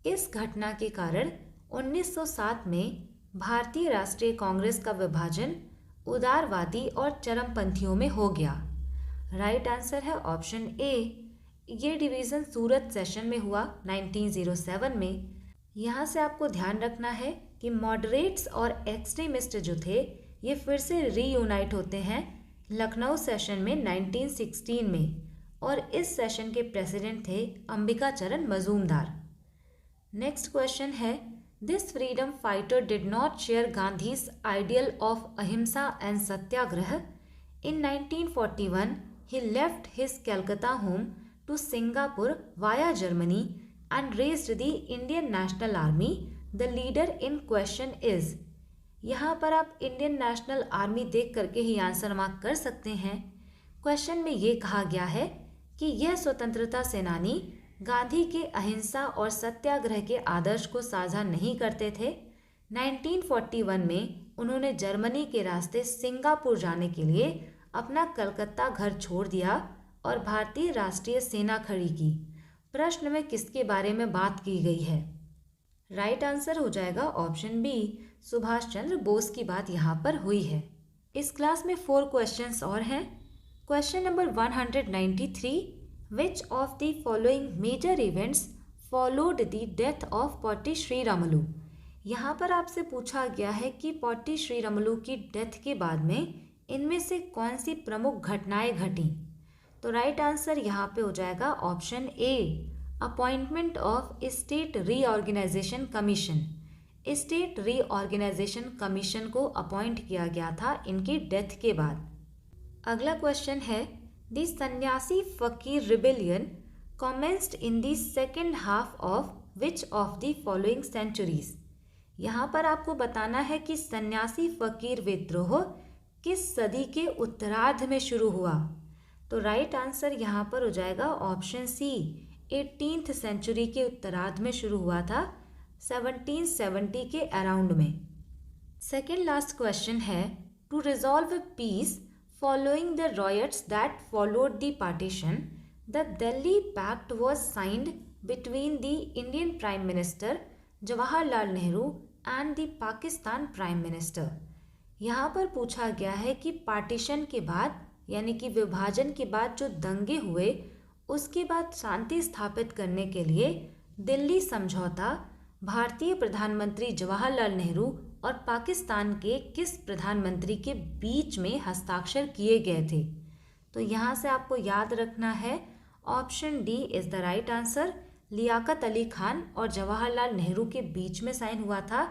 इस घटना के कारण 1907 में भारतीय राष्ट्रीय कांग्रेस का विभाजन उदारवादी और चरमपंथियों में हो गया। राइट आंसर है ऑप्शन ए। ये डिवीज़न सूरत सेशन में हुआ 1907 में। यहाँ से आपको ध्यान रखना है कि मॉडरेट्स और एक्सट्रीमिस्ट जो थे ये फिर से रीयूनाइट होते हैं लखनऊ सेशन में 1916 में, और इस सेशन के प्रेसिडेंट थे अंबिका चरण मजूमदार। नेक्स्ट क्वेश्चन है, this freedom fighter did not share Gandhi's ideal of ahimsa and satyagraha in 1941 he left his Calcutta home to Singapore via Germany and raised the Indian National Army. The leader in question is. यहाँ पर आप Indian national army देख करके ही answer mark कर सकते हैं। Question में ये कहा गया है कि यह स्वतंत्रता सेनानी गांधी के अहिंसा और सत्याग्रह के आदर्श को साझा नहीं करते थे। 1941 में उन्होंने जर्मनी के रास्ते सिंगापुर जाने के लिए अपना कलकत्ता घर छोड़ दिया और भारतीय राष्ट्रीय सेना खड़ी की। प्रश्न में किसके बारे में बात की गई है? राइट आंसर हो जाएगा ऑप्शन बी, सुभाष चंद्र बोस की बात यहाँ पर हुई है। इस क्लास में 4 क्वेश्चंस और हैं। Question number 193, which of the following major events followed the death of Potti Sriramulu. यहाँ पर आपसे पूछा गया है कि पोट्टी श्रीरामुलु की डेथ के बाद में इनमें से कौन सी प्रमुख घटनाएं घटी। तो राइट आंसर यहाँ पे हो जाएगा option A, appointment of state reorganisation commission. State reorganisation commission को अपॉइंट किया गया था इनकी डेथ के बाद। अगला क्वेश्चन है, the Sanyasi Fakir rebellion commenced in the second half of which of the following centuries. यहाँ पर आपको बताना है कि सन्यासी फकीर विद्रोह किस सदी के उत्तरार्ध में शुरू हुआ। तो राइट आंसर यहाँ पर हो जाएगा ऑप्शन सी, 18th सेंचुरी के उत्तरार्ध में शुरू हुआ था, 1770 के अराउंड में। सेकेंड लास्ट क्वेश्चन है, to resolve peace following the riots that followed the partition, the Delhi pact was signed between the Indian prime minister Jawaharlal Nehru and the Pakistan prime minister. यहाँ पर पूछा गया है कि पार्टीशन के बाद यानी कि विभाजन के बाद जो दंगे हुए उसके बाद शांति स्थापित करने के लिए दिल्ली समझौता भारतीय प्रधानमंत्री जवाहरलाल नेहरू और पाकिस्तान के किस प्रधानमंत्री के बीच में हस्ताक्षर किए गए थे। तो यहाँ से आपको याद रखना है option D is the right answer. Liaquat Ali Khan और जवाहरलाल नेहरू के बीच में साइन हुआ था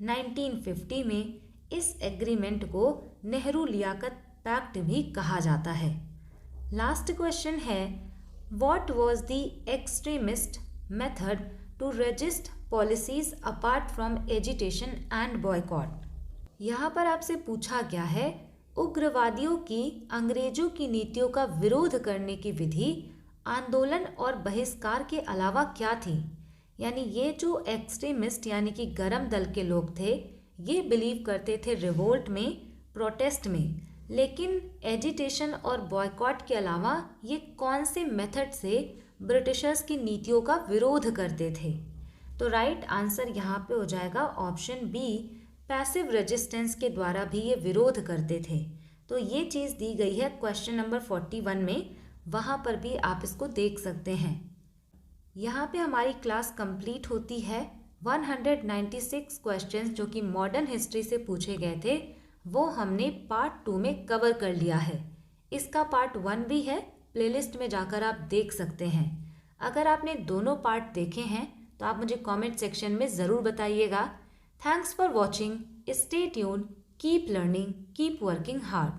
1950 में। इस एग्रीमेंट को नेहरू लियाकत पैक्ट भी कहा जाता है। लास्ट क्वेश्चन है, what was the extremist method to resist policies apart from agitation and boycott. यहाँ पर आपसे पूछा गया है उग्रवादियों की अंग्रेजों की नीतियों का विरोध करने की विधि आंदोलन और बहिष्कार के अलावा क्या थी। यानी ये जो एक्सट्रीमिस्ट यानी कि गरम दल के लोग थे ये बिलीव करते थे रिवोल्ट में, प्रोटेस्ट में, लेकिन एजिटेशन और बॉयकॉट के अलावा ये कौन से मेथड से ब्रिटिशर्स की नीतियों का विरोध करते थे। तो राइट आंसर यहाँ पे हो जाएगा ऑप्शन बी, पैसिव रेजिस्टेंस के द्वारा भी ये विरोध करते थे। तो ये चीज़ दी गई है क्वेश्चन नंबर 41 में, वहाँ पर भी आप इसको देख सकते हैं। यहाँ पे हमारी क्लास कंप्लीट होती है। 196 क्वेश्चंस जो कि मॉडर्न हिस्ट्री से पूछे गए थे वो हमने पार्ट 2 में कवर कर लिया है। इसका पार्ट 1 भी है, प्लेलिस्ट में जाकर आप देख सकते हैं। अगर आपने दोनों पार्ट देखे हैं तो आप मुझे कमेंट सेक्शन में ज़रूर बताइएगा। Thanks for watching, stay tuned, keep learning, keep working hard.